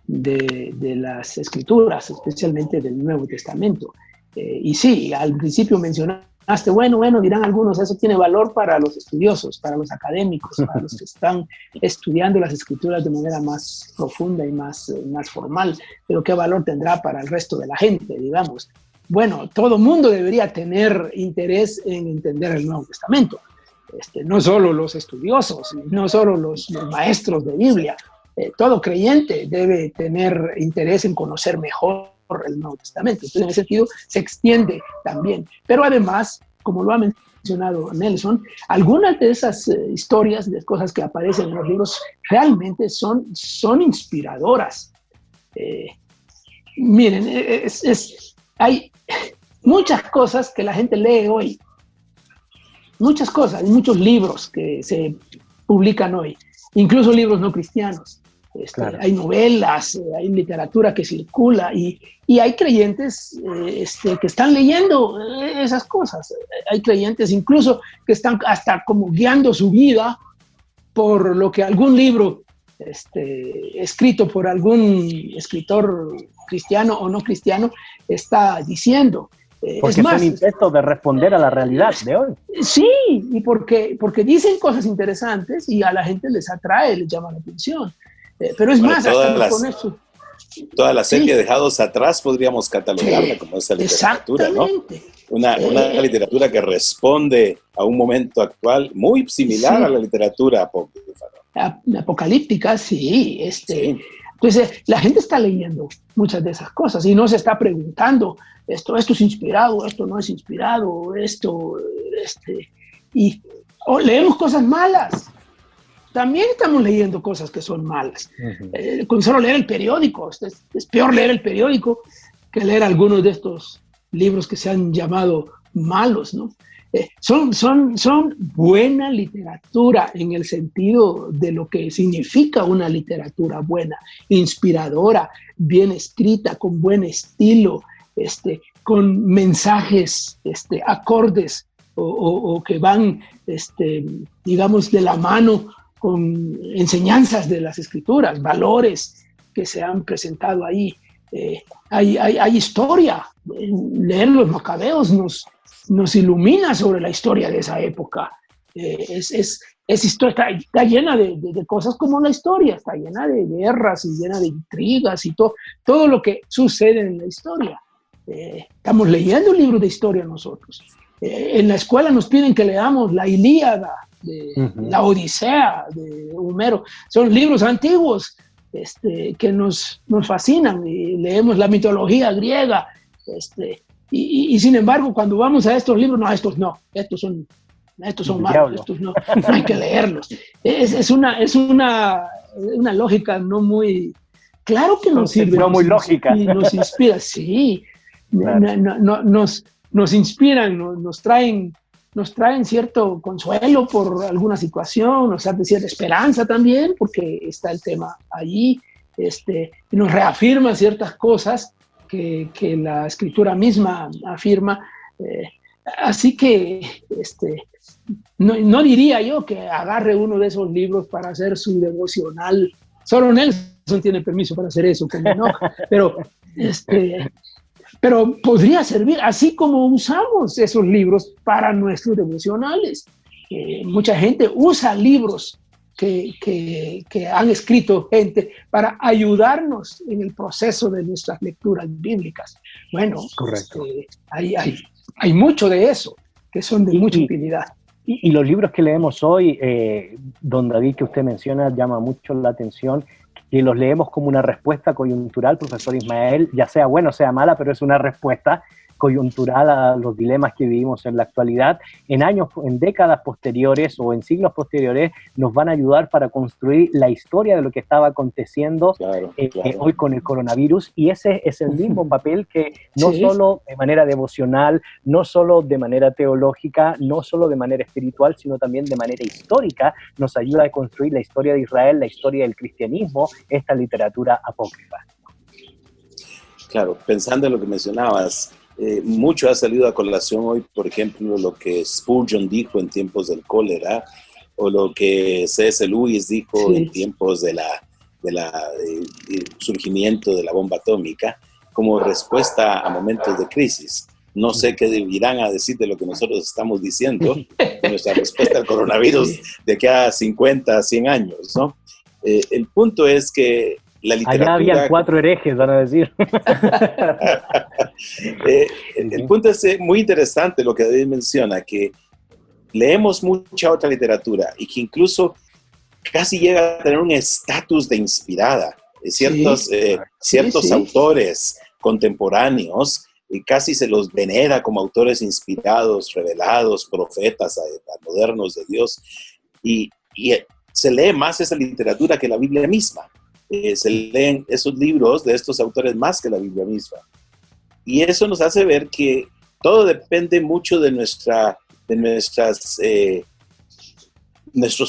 de las Escrituras, especialmente del Nuevo Testamento. Y sí, al principio mencionaste, bueno, dirán algunos, eso tiene valor para los estudiosos, para los académicos, para los que están estudiando las Escrituras de manera más profunda y más formal, pero ¿qué valor tendrá para el resto de la gente, digamos? Bueno, todo mundo debería tener interés en entender el Nuevo Testamento, no solo los estudiosos, no solo los maestros de Biblia, todo creyente debe tener interés en conocer mejor el Nuevo Testamento. Entonces, en ese sentido, se extiende también. Pero además, como lo ha mencionado Nelson, algunas de esas historias, de cosas que aparecen en los libros, realmente son inspiradoras. Miren, hay muchas cosas que la gente lee hoy, muchas cosas, hay muchos libros que se publican hoy, incluso libros no cristianos. Claro. Hay novelas, hay literatura que circula y hay creyentes que están leyendo esas cosas. Hay creyentes incluso que están hasta como guiando su vida por lo que algún libro escrito por algún escritor cristiano o no cristiano está diciendo. Porque son intentos de responder a la realidad de hoy. Sí, y porque dicen cosas interesantes y a la gente les atrae, les llama la atención. Pero es más, hasta con eso. Toda la serie Dejados Atrás podríamos catalogarla como esa literatura, ¿no? Una literatura que responde a un momento actual muy similar a la literatura apócrifa. Apocalíptica, sí. Entonces, la gente está leyendo muchas de esas cosas y no se está preguntando, esto es inspirado, esto no es inspirado, y leemos cosas malas. También estamos leyendo cosas que son malas. Con solo leer el periódico, es peor leer el periódico que leer algunos de estos libros que se han llamado malos, ¿no? Son buena literatura en el sentido de lo que significa una literatura buena, inspiradora, bien escrita, con buen estilo, con mensajes acordes o que van, digamos, de la mano con enseñanzas de las Escrituras, valores que se han presentado ahí. Hay historia. Leer los Macabeos nos ilumina sobre la historia de esa época. Historia, está llena de cosas como la historia, está llena de guerras y llena de intrigas y todo lo que sucede en la historia. Estamos leyendo un libro de historia nosotros. En la escuela nos piden que leamos la Ilíada, la Odisea de Homero. Son libros antiguos que nos fascinan, y leemos la mitología griega, y sin embargo cuando vamos a estos libros, estos son malos, estos no hay que leerlos. Es una lógica no muy, claro que nos sirve, no muy lógica, y nos inspira, sí, claro. Nos inspiran, nos traen cierto consuelo por alguna situación, nos da cierta esperanza también, porque está el tema allí, y nos reafirma ciertas cosas que la Escritura misma afirma. Así que no diría yo que agarre uno de esos libros para hacer su devocional. Solo Nelson tiene permiso para hacer eso, pero pero podría servir, así como usamos esos libros para nuestros devocionales. Mucha gente usa libros que han escrito gente para ayudarnos en el proceso de nuestras lecturas bíblicas. Bueno, correcto. Hay mucho de eso, que son de mucha utilidad. Y los libros que leemos hoy, don David, que usted menciona, llama mucho la atención, que los leemos como una respuesta coyuntural, profesor Ismael, ya sea buena o sea mala, pero es una respuesta coyuntural a los dilemas que vivimos en la actualidad. En décadas posteriores o en siglos posteriores nos van a ayudar para construir la historia de lo que estaba aconteciendo hoy con el coronavirus, y ese es el mismo papel que no solo de manera devocional, no solo de manera teológica, no solo de manera espiritual, sino también de manera histórica, nos ayuda a construir la historia de Israel, la historia del cristianismo, esta literatura apócrifa. Claro, pensando en lo que mencionabas, mucho ha salido a colación hoy, por ejemplo, lo que Spurgeon dijo en tiempos del cólera, o lo que C.S. Lewis dijo en tiempos del surgimiento de la bomba atómica, como respuesta a momentos de crisis. No sé qué irán a decir de lo que nosotros estamos diciendo, de nuestra respuesta al coronavirus de aquí a 50, 100 años, ¿no? El punto es que la literatura... Allá habían 4 herejes, van a decir. El punto es muy interesante lo que David menciona, que leemos mucha otra literatura y que incluso casi llega a tener un estatus de inspirada. Ciertos autores contemporáneos y casi se los venera como autores inspirados, revelados, profetas modernos de Dios. Y se lee más esa literatura que la Biblia misma. Se leen esos libros de estos autores más que la Biblia misma. Y eso nos hace ver que todo depende mucho de nuestros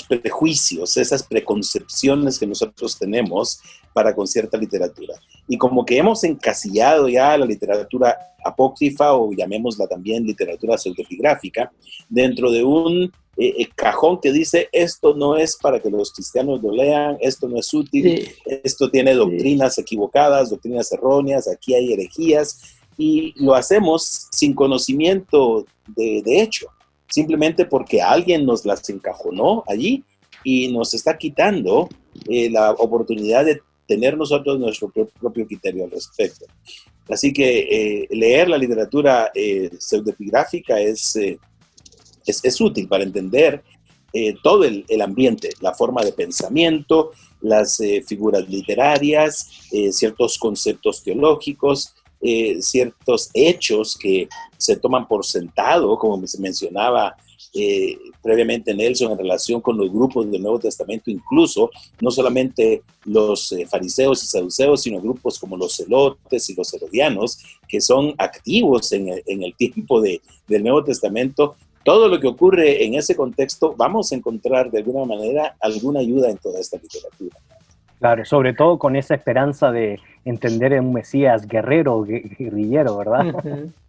prejuicios, esas preconcepciones que nosotros tenemos para con cierta literatura. Y como que hemos encasillado ya la literatura apócrifa, o llamémosla también literatura pseudepigráfica, dentro de un cajón que dice: esto no es para que los cristianos lo lean, esto no es útil, esto tiene doctrinas equivocadas, doctrinas erróneas, aquí hay herejías, y lo hacemos sin conocimiento de hecho, simplemente porque alguien nos las encajonó allí y nos está quitando la oportunidad de tener nosotros nuestro propio criterio al respecto. Así que leer la literatura pseudepigráfica es útil para entender todo el ambiente, la forma de pensamiento, las figuras literarias, ciertos conceptos teológicos, ciertos hechos que se toman por sentado, como se mencionaba previamente Nelson, en relación con los grupos del Nuevo Testamento, incluso no solamente los fariseos y saduceos, sino grupos como los celotes y los herodianos, que son activos en el tiempo del Nuevo Testamento. Todo lo que ocurre en ese contexto, vamos a encontrar de alguna manera alguna ayuda en toda esta literatura. Claro, sobre todo con esa esperanza de entender en un Mesías guerrero, guerrillero, ¿verdad?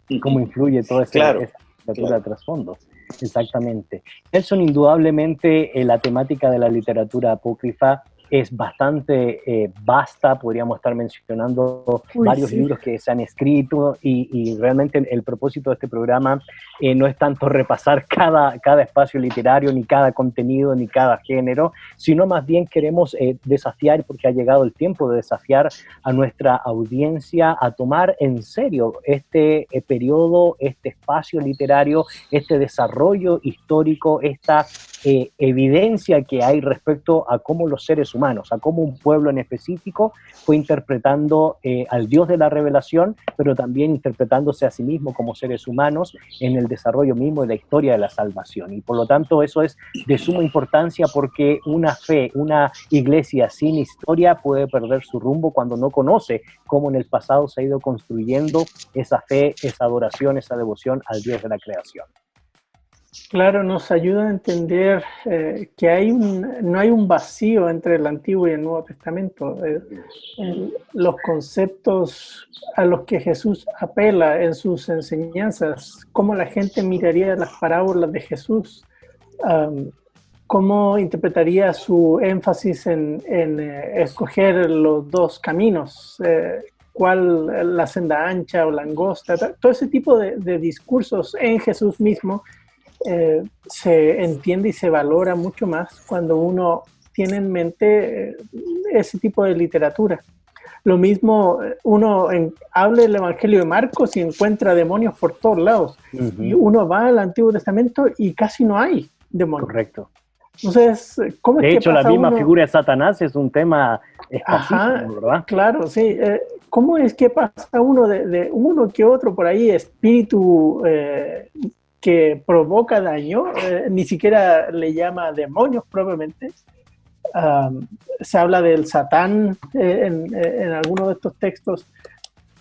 Y cómo influye toda esa literatura de trasfondo. Exactamente. Nelson, indudablemente la temática de la literatura apócrifa es bastante vasta, podríamos estar mencionando varios libros que se han escrito y realmente el propósito de este programa no es tanto repasar cada espacio literario, ni cada contenido, ni cada género, sino más bien queremos desafiar, porque ha llegado el tiempo de desafiar a nuestra audiencia a tomar en serio este periodo, este espacio literario, este desarrollo histórico, esta evidencia que hay respecto a cómo los seres humanos, a cómo un pueblo en específico fue interpretando al Dios de la revelación, pero también interpretándose a sí mismo como seres humanos en el desarrollo mismo de la historia de la salvación. Y por lo tanto eso es de suma importancia, porque una fe, una iglesia sin historia puede perder su rumbo cuando no conoce cómo en el pasado se ha ido construyendo esa fe, esa adoración, esa devoción al Dios de la creación. Claro, nos ayuda a entender que no hay un vacío entre el Antiguo y el Nuevo Testamento. Los conceptos a los que Jesús apela en sus enseñanzas, cómo la gente miraría las parábolas de Jesús, cómo interpretaría su énfasis en escoger los dos caminos, cuál la senda ancha o la angosta, todo ese tipo de discursos en Jesús mismo se entiende y se valora mucho más cuando uno tiene en mente ese tipo de literatura. Lo mismo, uno habla del Evangelio de Marcos y encuentra demonios por todos lados. Uh-huh. Y uno va al Antiguo Testamento y casi no hay demonios. Correcto. Entonces, ¿cómo es de que hecho, pasa la misma uno? figura de Satanás es un tema escasísimo, ¿verdad? Claro, sí. ¿Cómo es que pasa uno de uno que otro por ahí, espíritu que provoca daño? Ni siquiera le llama demonios propiamente. Se habla del Satán en algunos de estos textos,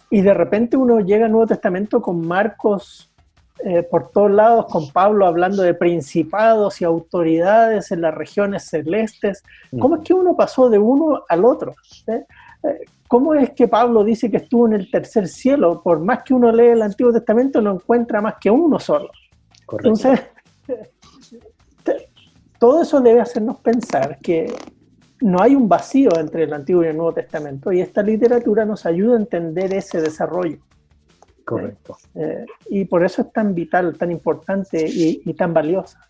y de repente uno llega al Nuevo Testamento con Marcos por todos lados, con Pablo hablando de principados y autoridades en las regiones celestes. ¿Cómo es que uno pasó de uno al otro? ¿Cómo es que Pablo dice que estuvo en el tercer cielo? Por más que uno lee el Antiguo Testamento, no encuentra más que uno solo. Correcto. Entonces, todo eso debe hacernos pensar que no hay un vacío entre el Antiguo y el Nuevo Testamento, y esta literatura nos ayuda a entender ese desarrollo. Correcto. Y por eso es tan vital, tan importante y tan valiosa.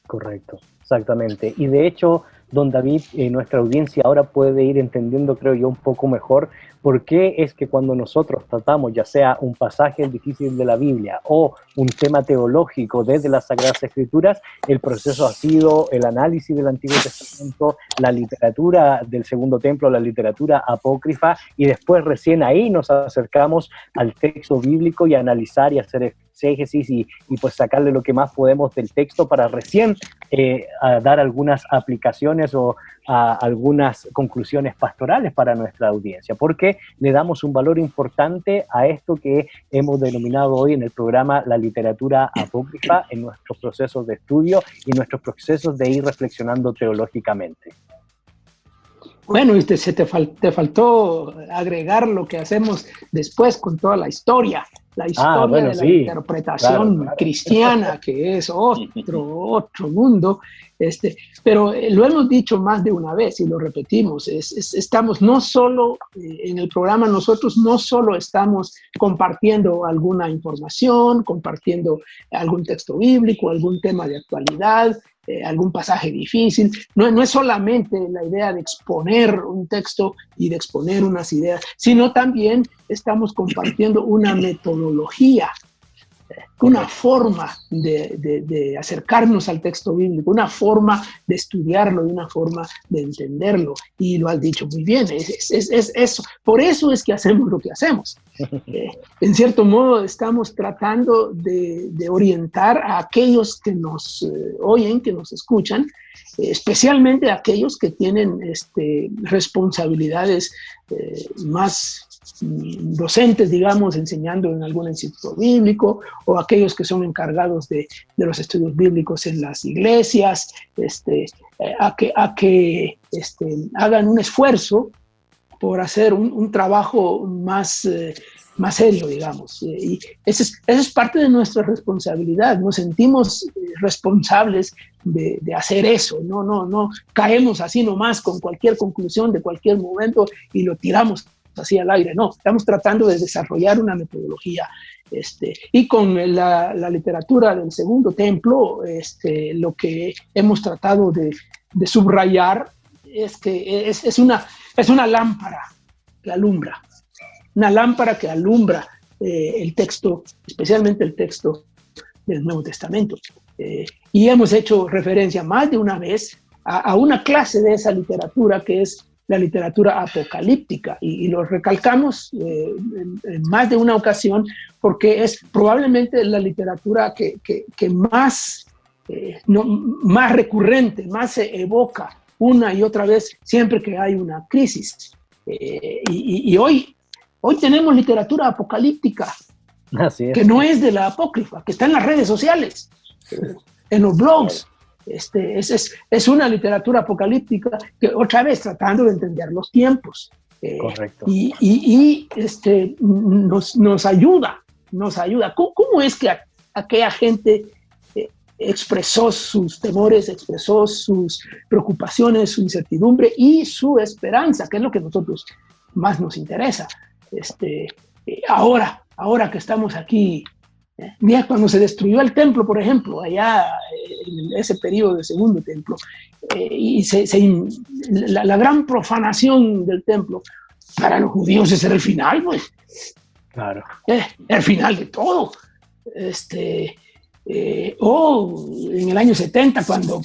Correcto, exactamente. Y de hecho, don David, nuestra audiencia ahora puede ir entendiendo, creo yo, un poco mejor por qué es que cuando nosotros tratamos, ya sea un pasaje difícil de la Biblia o un tema teológico desde las Sagradas Escrituras, el proceso ha sido el análisis del Antiguo Testamento, la literatura del Segundo Templo, la literatura apócrifa, y después recién ahí nos acercamos al texto bíblico y a analizar y hacer exégesis y pues sacarle lo que más podemos del texto para recién a dar algunas aplicaciones o algunas conclusiones pastorales para nuestra audiencia, porque le damos un valor importante a esto que hemos denominado hoy en el programa la literatura apócrifa en nuestros procesos de estudio y nuestros procesos de ir reflexionando teológicamente. Bueno, y te faltó agregar lo que hacemos después con toda la historia de la interpretación cristiana, que es otro mundo. Pero lo hemos dicho más de una vez y lo repetimos, estamos no solo en el programa, nosotros no solo estamos compartiendo alguna información, compartiendo algún texto bíblico, algún tema de actualidad, algún pasaje difícil. No es solamente la idea de exponer un texto y de exponer unas ideas, sino también estamos compartiendo una metodología, una forma de acercarnos al texto bíblico, una forma de estudiarlo y una forma de entenderlo. Y lo has dicho muy bien, es eso. Por eso es que hacemos lo que hacemos. En cierto modo estamos tratando de orientar a aquellos que nos oyen, que nos escuchan, especialmente a aquellos que tienen responsabilidades más docentes, digamos, enseñando en algún instituto bíblico, o aquellos que son encargados de los estudios bíblicos en las iglesias, a que hagan un esfuerzo por hacer un trabajo más serio, digamos. Y esa es parte de nuestra responsabilidad. Nos sentimos responsables de hacer eso. No caemos así nomás con cualquier conclusión de cualquier momento y lo tiramos así al aire. No, estamos tratando de desarrollar una metodología. Y con la literatura del Segundo Templo, lo que hemos tratado de subrayar es que es una lámpara que alumbra. Una lámpara que alumbra el texto, especialmente el texto del Nuevo Testamento. Y hemos hecho referencia más de una vez a una clase de esa literatura que es la literatura apocalíptica, y lo recalcamos en más de una ocasión porque es probablemente la literatura que más recurrente, más se evoca una y otra vez siempre que hay una crisis. Y hoy tenemos literatura apocalíptica. Así es. Que no es de la apócrifa, que está en las redes sociales, en los blogs. Es una literatura apocalíptica que, otra vez, tratando de entender los tiempos. Correcto. Y nos ayuda. ¿Cómo es que aquella gente expresó sus temores, expresó sus preocupaciones, su incertidumbre y su esperanza, que es lo que a nosotros más nos interesa? ahora que estamos aquí, mira, cuando se destruyó el templo, por ejemplo, allá en ese periodo del segundo templo, y la gran profanación del templo, para los judíos ese era el final, pues. Claro. El final de todo. En el año 70, cuando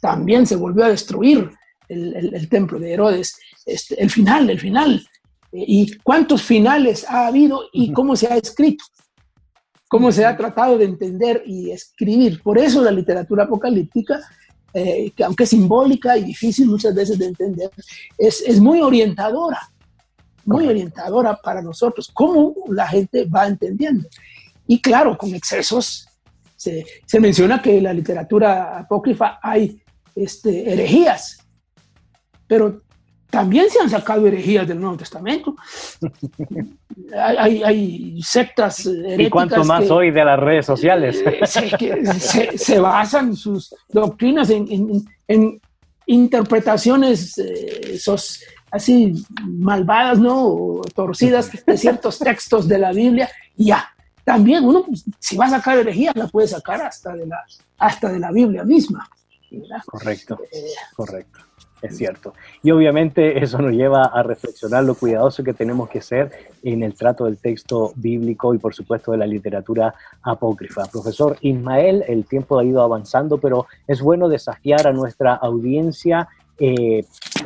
también se volvió a destruir el templo de Herodes, el final. ¿Y cuántos finales ha habido y cómo se ha escrito? ¿Cómo se ha tratado de entender y escribir? Por eso la literatura apocalíptica, que aunque es simbólica y difícil muchas veces de entender, es muy orientadora. Muy orientadora para nosotros, cómo la gente va entendiendo. Y claro, con excesos, se menciona que en la literatura apócrifa hay herejías, pero también se han sacado herejías del Nuevo Testamento. Hay sectas heréticas. ¿Y cuánto más hoy de las redes sociales? Se basan sus doctrinas en interpretaciones así malvadas, ¿no? O torcidas de ciertos textos de la Biblia, y ya. También uno, pues, si va a sacar herejía, la puede sacar hasta de la Biblia misma, ¿verdad? Correcto. Es cierto. Y obviamente eso nos lleva a reflexionar lo cuidadoso que tenemos que ser en el trato del texto bíblico y por supuesto de la literatura apócrifa. Profesor Ismael, el tiempo ha ido avanzando, pero es bueno desafiar a nuestra audiencia,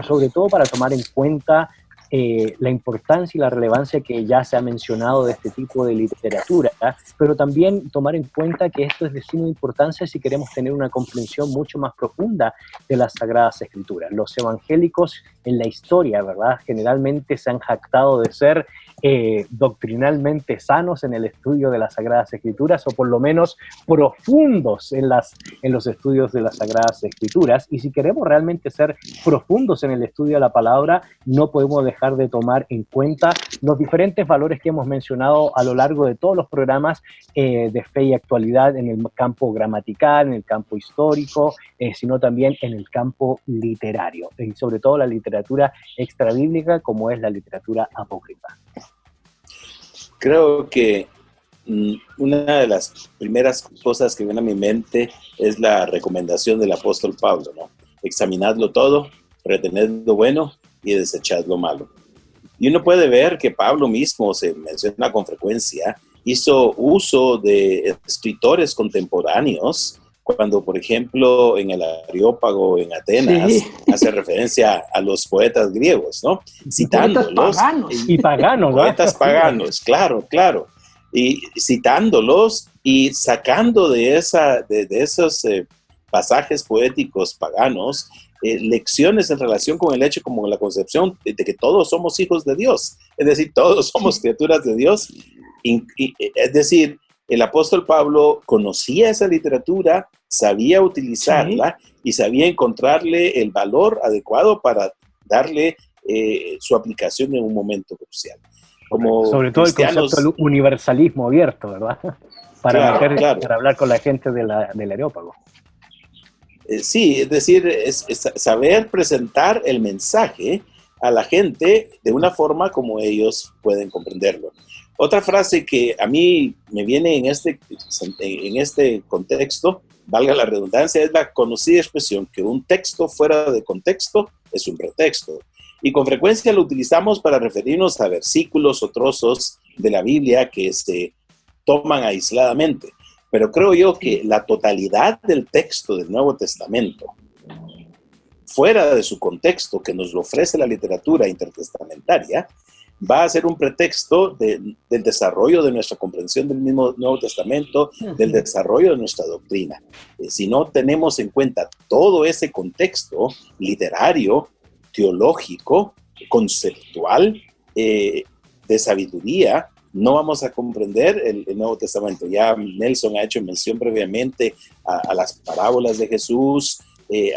sobre todo para tomar en cuenta la importancia y la relevancia que ya se ha mencionado de este tipo de literatura, pero también tomar en cuenta que esto es de suma importancia si queremos tener una comprensión mucho más profunda de las Sagradas Escrituras. Los evangélicos en la historia, ¿verdad?, generalmente se han jactado de ser doctrinalmente sanos en el estudio de las Sagradas Escrituras, o por lo menos profundos en los estudios de las Sagradas Escrituras. Y si queremos realmente ser profundos en el estudio de la palabra, no podemos dejar de tomar en cuenta los diferentes valores que hemos mencionado a lo largo de todos los programas de Fe y Actualidad, en el campo gramatical, en el campo histórico, sino también en el campo literario, y sobre todo la literatura extrabíblica, como es la literatura apócrifa. Creo que una de las primeras cosas que viene a mi mente es la recomendación del apóstol Pablo, ¿no? Examinadlo todo, retened lo bueno y desechad lo malo. Y uno puede ver que Pablo mismo, se menciona con frecuencia, hizo uso de escritores contemporáneos cuando, por ejemplo, en el Areópago en Atenas, sí, hace referencia a los poetas griegos, ¿no? Citándolos. Y paganos, ¿no? Poetas paganos, claro. Y citándolos y sacando de esos pasajes poéticos paganos lecciones en relación con el hecho, como la concepción de que todos somos hijos de Dios. Es decir, todos somos criaturas de Dios. Es decir, el apóstol Pablo conocía esa literatura, sabía utilizarla, sí, y sabía encontrarle el valor adecuado para darle su aplicación en un momento crucial. Como sobre todo el concepto del universalismo abierto, ¿verdad? Para hablar con la gente del Areópago. Sí, es decir, es saber presentar el mensaje a la gente de una forma como ellos pueden comprenderlo. Otra frase que a mí me viene en este contexto, valga la redundancia, es la conocida expresión que un texto fuera de contexto es un pretexto. Y con frecuencia lo utilizamos para referirnos a versículos o trozos de la Biblia que se toman aisladamente. Pero creo yo que la totalidad del texto del Nuevo Testamento, fuera de su contexto que nos lo ofrece la literatura intertestamentaria, va a ser un pretexto del desarrollo de nuestra comprensión del mismo Nuevo Testamento, del desarrollo de nuestra doctrina. Si no tenemos en cuenta todo ese contexto literario, teológico, conceptual, de sabiduría, no vamos a comprender el Nuevo Testamento. Ya Nelson ha hecho mención previamente a las parábolas de Jesús,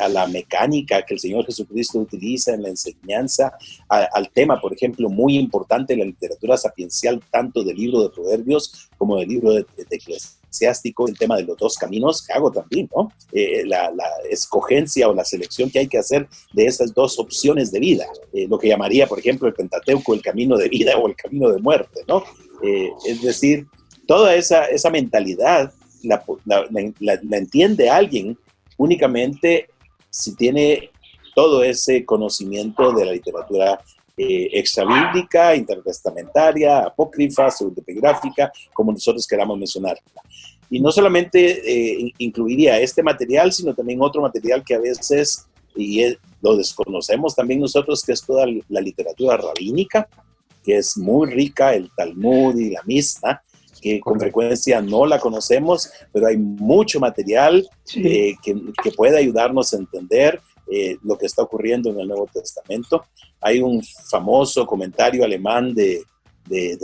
a la mecánica que el Señor Jesucristo utiliza en la enseñanza, al tema, por ejemplo, muy importante de la literatura sapiencial, tanto del libro de Proverbios como del libro de Eclesiastés. eclesiástico, el tema de los dos caminos, que hago también, ¿no? La escogencia o la selección que hay que hacer de esas dos opciones de vida, lo que llamaría, por ejemplo, el Pentateuco, el camino de vida o el camino de muerte, ¿no? Es decir, toda esa mentalidad la entiende alguien únicamente si tiene todo ese conocimiento de la literatura extrabíblica, intertestamentaria, apócrifa, pseudepigráfica, como nosotros queramos mencionarla. Y no solamente incluiría este material, sino también otro material que a veces lo desconocemos también nosotros, que es toda la literatura rabínica, que es muy rica, el Talmud y la Misna, que con frecuencia no la conocemos, pero hay mucho material que puede ayudarnos a entender lo que está ocurriendo en el Nuevo Testamento. Hay un famoso comentario alemán de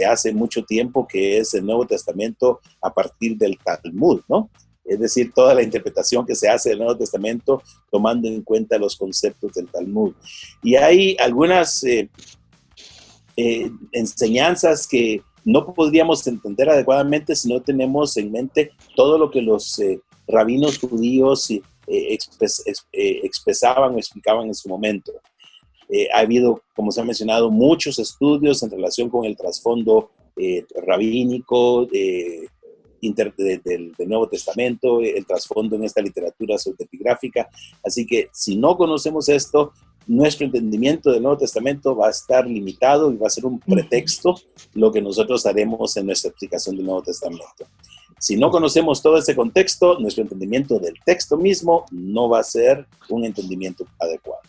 hace mucho tiempo, que es el Nuevo Testamento a partir del Talmud, ¿no? Es decir, toda la interpretación que se hace del Nuevo Testamento tomando en cuenta los conceptos del Talmud. Y hay algunas enseñanzas que no podríamos entender adecuadamente si no tenemos en mente todo lo que los rabinos judíos expresaban o explicaban en su momento. Ha habido, como se ha mencionado, muchos estudios en relación con el trasfondo rabínico del Nuevo Testamento, el trasfondo en esta literatura pseudepigráfica. Así que si no conocemos esto, nuestro entendimiento del Nuevo Testamento va a estar limitado y va a ser un pretexto lo que nosotros haremos en nuestra explicación del Nuevo Testamento. Si no conocemos todo ese contexto, nuestro entendimiento del texto mismo no va a ser un entendimiento adecuado.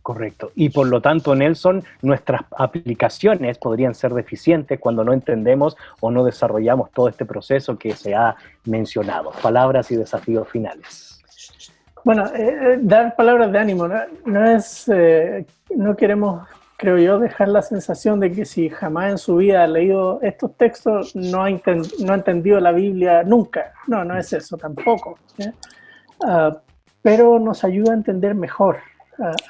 Correcto. Y por lo tanto, Nelson, nuestras aplicaciones podrían ser deficientes cuando no entendemos o no desarrollamos todo este proceso que se ha mencionado. Palabras y desafíos finales. Bueno, dar palabras de ánimo, no queremos, creo yo, dejar la sensación de que si jamás en su vida ha leído estos textos, no ha entendido la Biblia nunca. No es eso tampoco. Pero nos ayuda a entender mejor,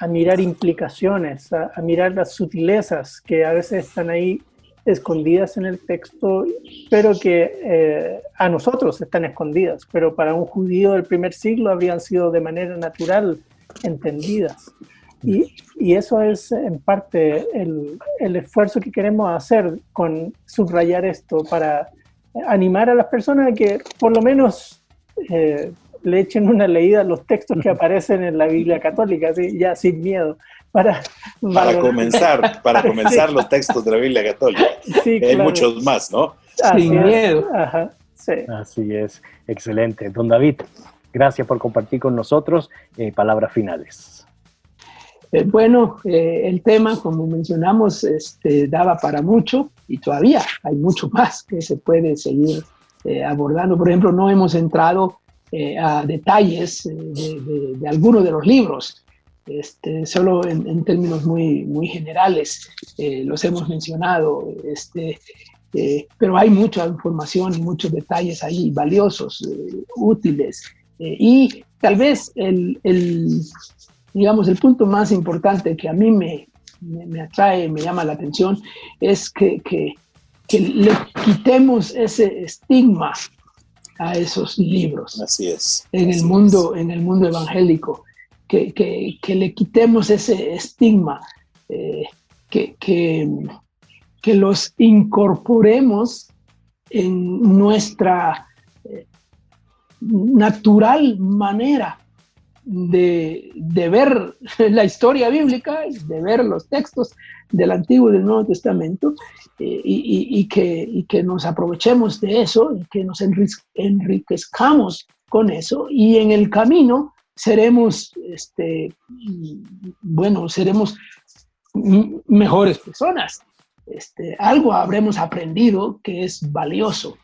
a mirar implicaciones, a mirar las sutilezas que a veces están ahí escondidas en el texto, pero que a nosotros están escondidas, pero para un judío del primer siglo habrían sido de manera natural entendidas. Y eso es en parte el esfuerzo que queremos hacer con subrayar esto, para animar a las personas a que por lo menos le echen una leída a los textos que aparecen en la Biblia católica, ¿sí? Ya sin miedo. Para comenzar los textos de la Biblia católica. Sí, hay claro. Muchos más, ¿no? Sin miedo. Ajá, sí. Así es, excelente. Don David, gracias por compartir con nosotros. Palabras finales. Bueno, el tema, como mencionamos, daba para mucho y todavía hay mucho más que se puede seguir abordando. Por ejemplo, no hemos entrado a detalles de algunos de los libros. Solo en términos muy generales los hemos mencionado, pero hay mucha información y muchos detalles ahí valiosos, útiles, y tal vez el punto más importante que a mí me atrae, me llama la atención, es que le quitemos ese estigma a esos libros. Así es. En el mundo evangélico. Que le quitemos ese estigma, que los incorporemos en nuestra natural manera de ver la historia bíblica, de ver los textos del Antiguo y del Nuevo Testamento, y que nos aprovechemos de eso y que nos enriquezcamos con eso, y en el camino seremos mejores personas. Algo habremos aprendido que es valioso.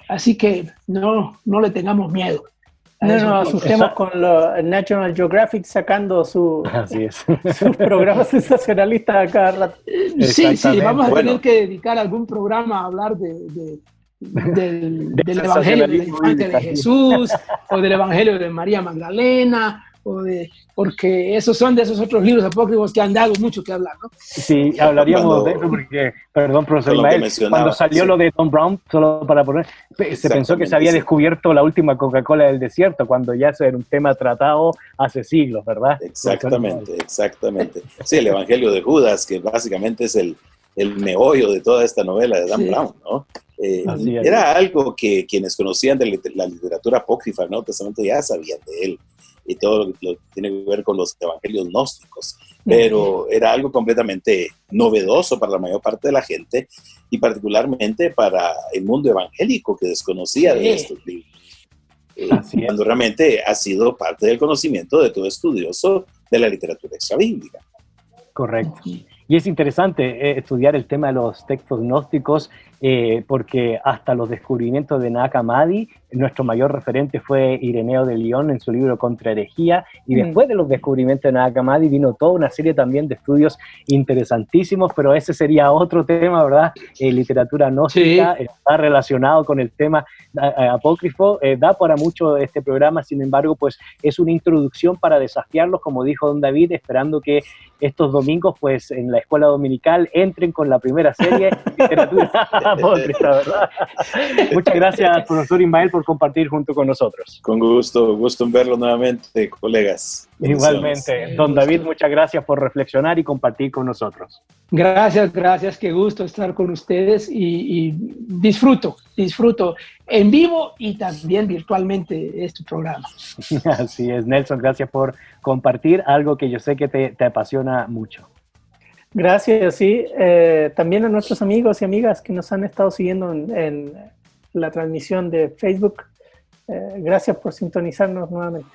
Así que no le tengamos miedo. No nos asustemos con National Geographic sacando sus programas sensacionalistas a cada rato. Sí, vamos a tener que dedicar algún programa a hablar del Evangelio de la infancia de Jesús, o del Evangelio de María Magdalena, porque esos son de esos otros libros apócrifos que han dado mucho que hablar, ¿no? Sí, hablaríamos de eso porque, perdón, profesor Ismael, cuando salió lo de Tom Brown, solo para poner, se pensó que se había descubierto la última Coca-Cola del desierto, cuando ya eso era un tema tratado hace siglos, ¿verdad? Exactamente. Sí, el Evangelio de Judas, que básicamente es el meollo de toda esta novela de Dan Brown, ¿no? Era algo que quienes conocían de la literatura apócrifa del Nuevo Testamento ya sabían de él, y todo lo que tiene que ver con los evangelios gnósticos, pero era algo completamente novedoso para la mayor parte de la gente, y particularmente para el mundo evangélico que desconocía de estos libros. Cuando realmente ha sido parte del conocimiento de todo estudioso de la literatura extrabíblica. Correcto. Y es interesante estudiar el tema de los textos gnósticos porque hasta los descubrimientos de Nag Hammadi, nuestro mayor referente fue Ireneo de Lyon en su libro Contra herejía, y después de los descubrimientos de Nag Hammadi vino toda una serie también de estudios interesantísimos, pero ese sería otro tema, ¿verdad? Literatura gnóstica, está relacionado con el tema apócrifo, da para mucho este programa, sin embargo, pues es una introducción para desafiarlos, como dijo don David, esperando que estos domingos, pues en la escuela dominical, entren con la primera serie, literatura apócrifa, ¿verdad? Muchas gracias, profesor Ismael, por compartir junto con nosotros. Con gusto en verlo nuevamente, colegas. Igualmente. Don David, muchas gracias por reflexionar y compartir con nosotros. Gracias, qué gusto estar con ustedes y disfruto en vivo y también virtualmente este programa. Así es, Nelson, gracias por compartir algo que yo sé que te apasiona mucho. Gracias, sí. También a nuestros amigos y amigas que nos han estado siguiendo en la transmisión de Facebook. Gracias por sintonizarnos nuevamente.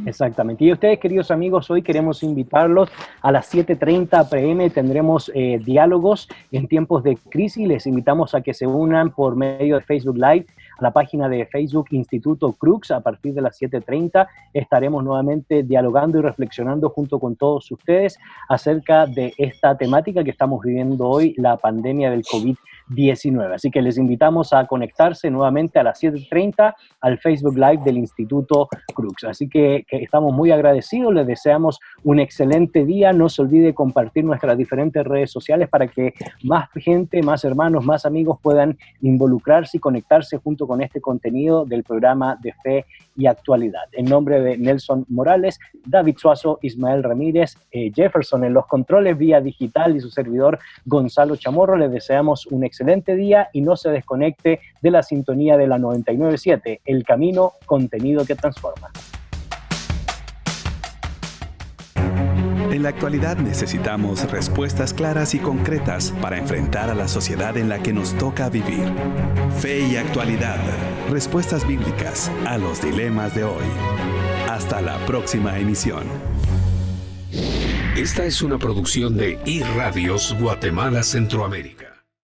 Exactamente. Y ustedes, queridos amigos, hoy queremos invitarlos a las 7:30 p.m. Tendremos diálogos en tiempos de crisis. Les invitamos a que se unan por medio de Facebook Live a la página de Facebook Instituto Crux. A partir de las 7:30 estaremos nuevamente dialogando y reflexionando junto con todos ustedes acerca de esta temática que estamos viviendo hoy, la pandemia del COVID-19. Así que les invitamos a conectarse nuevamente a las 7:30 al Facebook Live del Instituto Crux. Así que estamos muy agradecidos, les deseamos un excelente día. No se olvide compartir nuestras diferentes redes sociales para que más gente, más hermanos, más amigos puedan involucrarse y conectarse junto con este contenido del programa de Fe y Actualidad. En nombre de Nelson Morales, David Suazo, Ismael Ramírez, Jefferson en los controles vía digital y su servidor Gonzalo Chamorro, les deseamos un excelente día y no se desconecte de la sintonía de la 99.7, El Camino, contenido que transforma. En la actualidad necesitamos respuestas claras y concretas para enfrentar a la sociedad en la que nos toca vivir. Fe y actualidad. Respuestas bíblicas a los dilemas de hoy. Hasta la próxima emisión. Esta es una producción de iRadios Guatemala Centroamérica.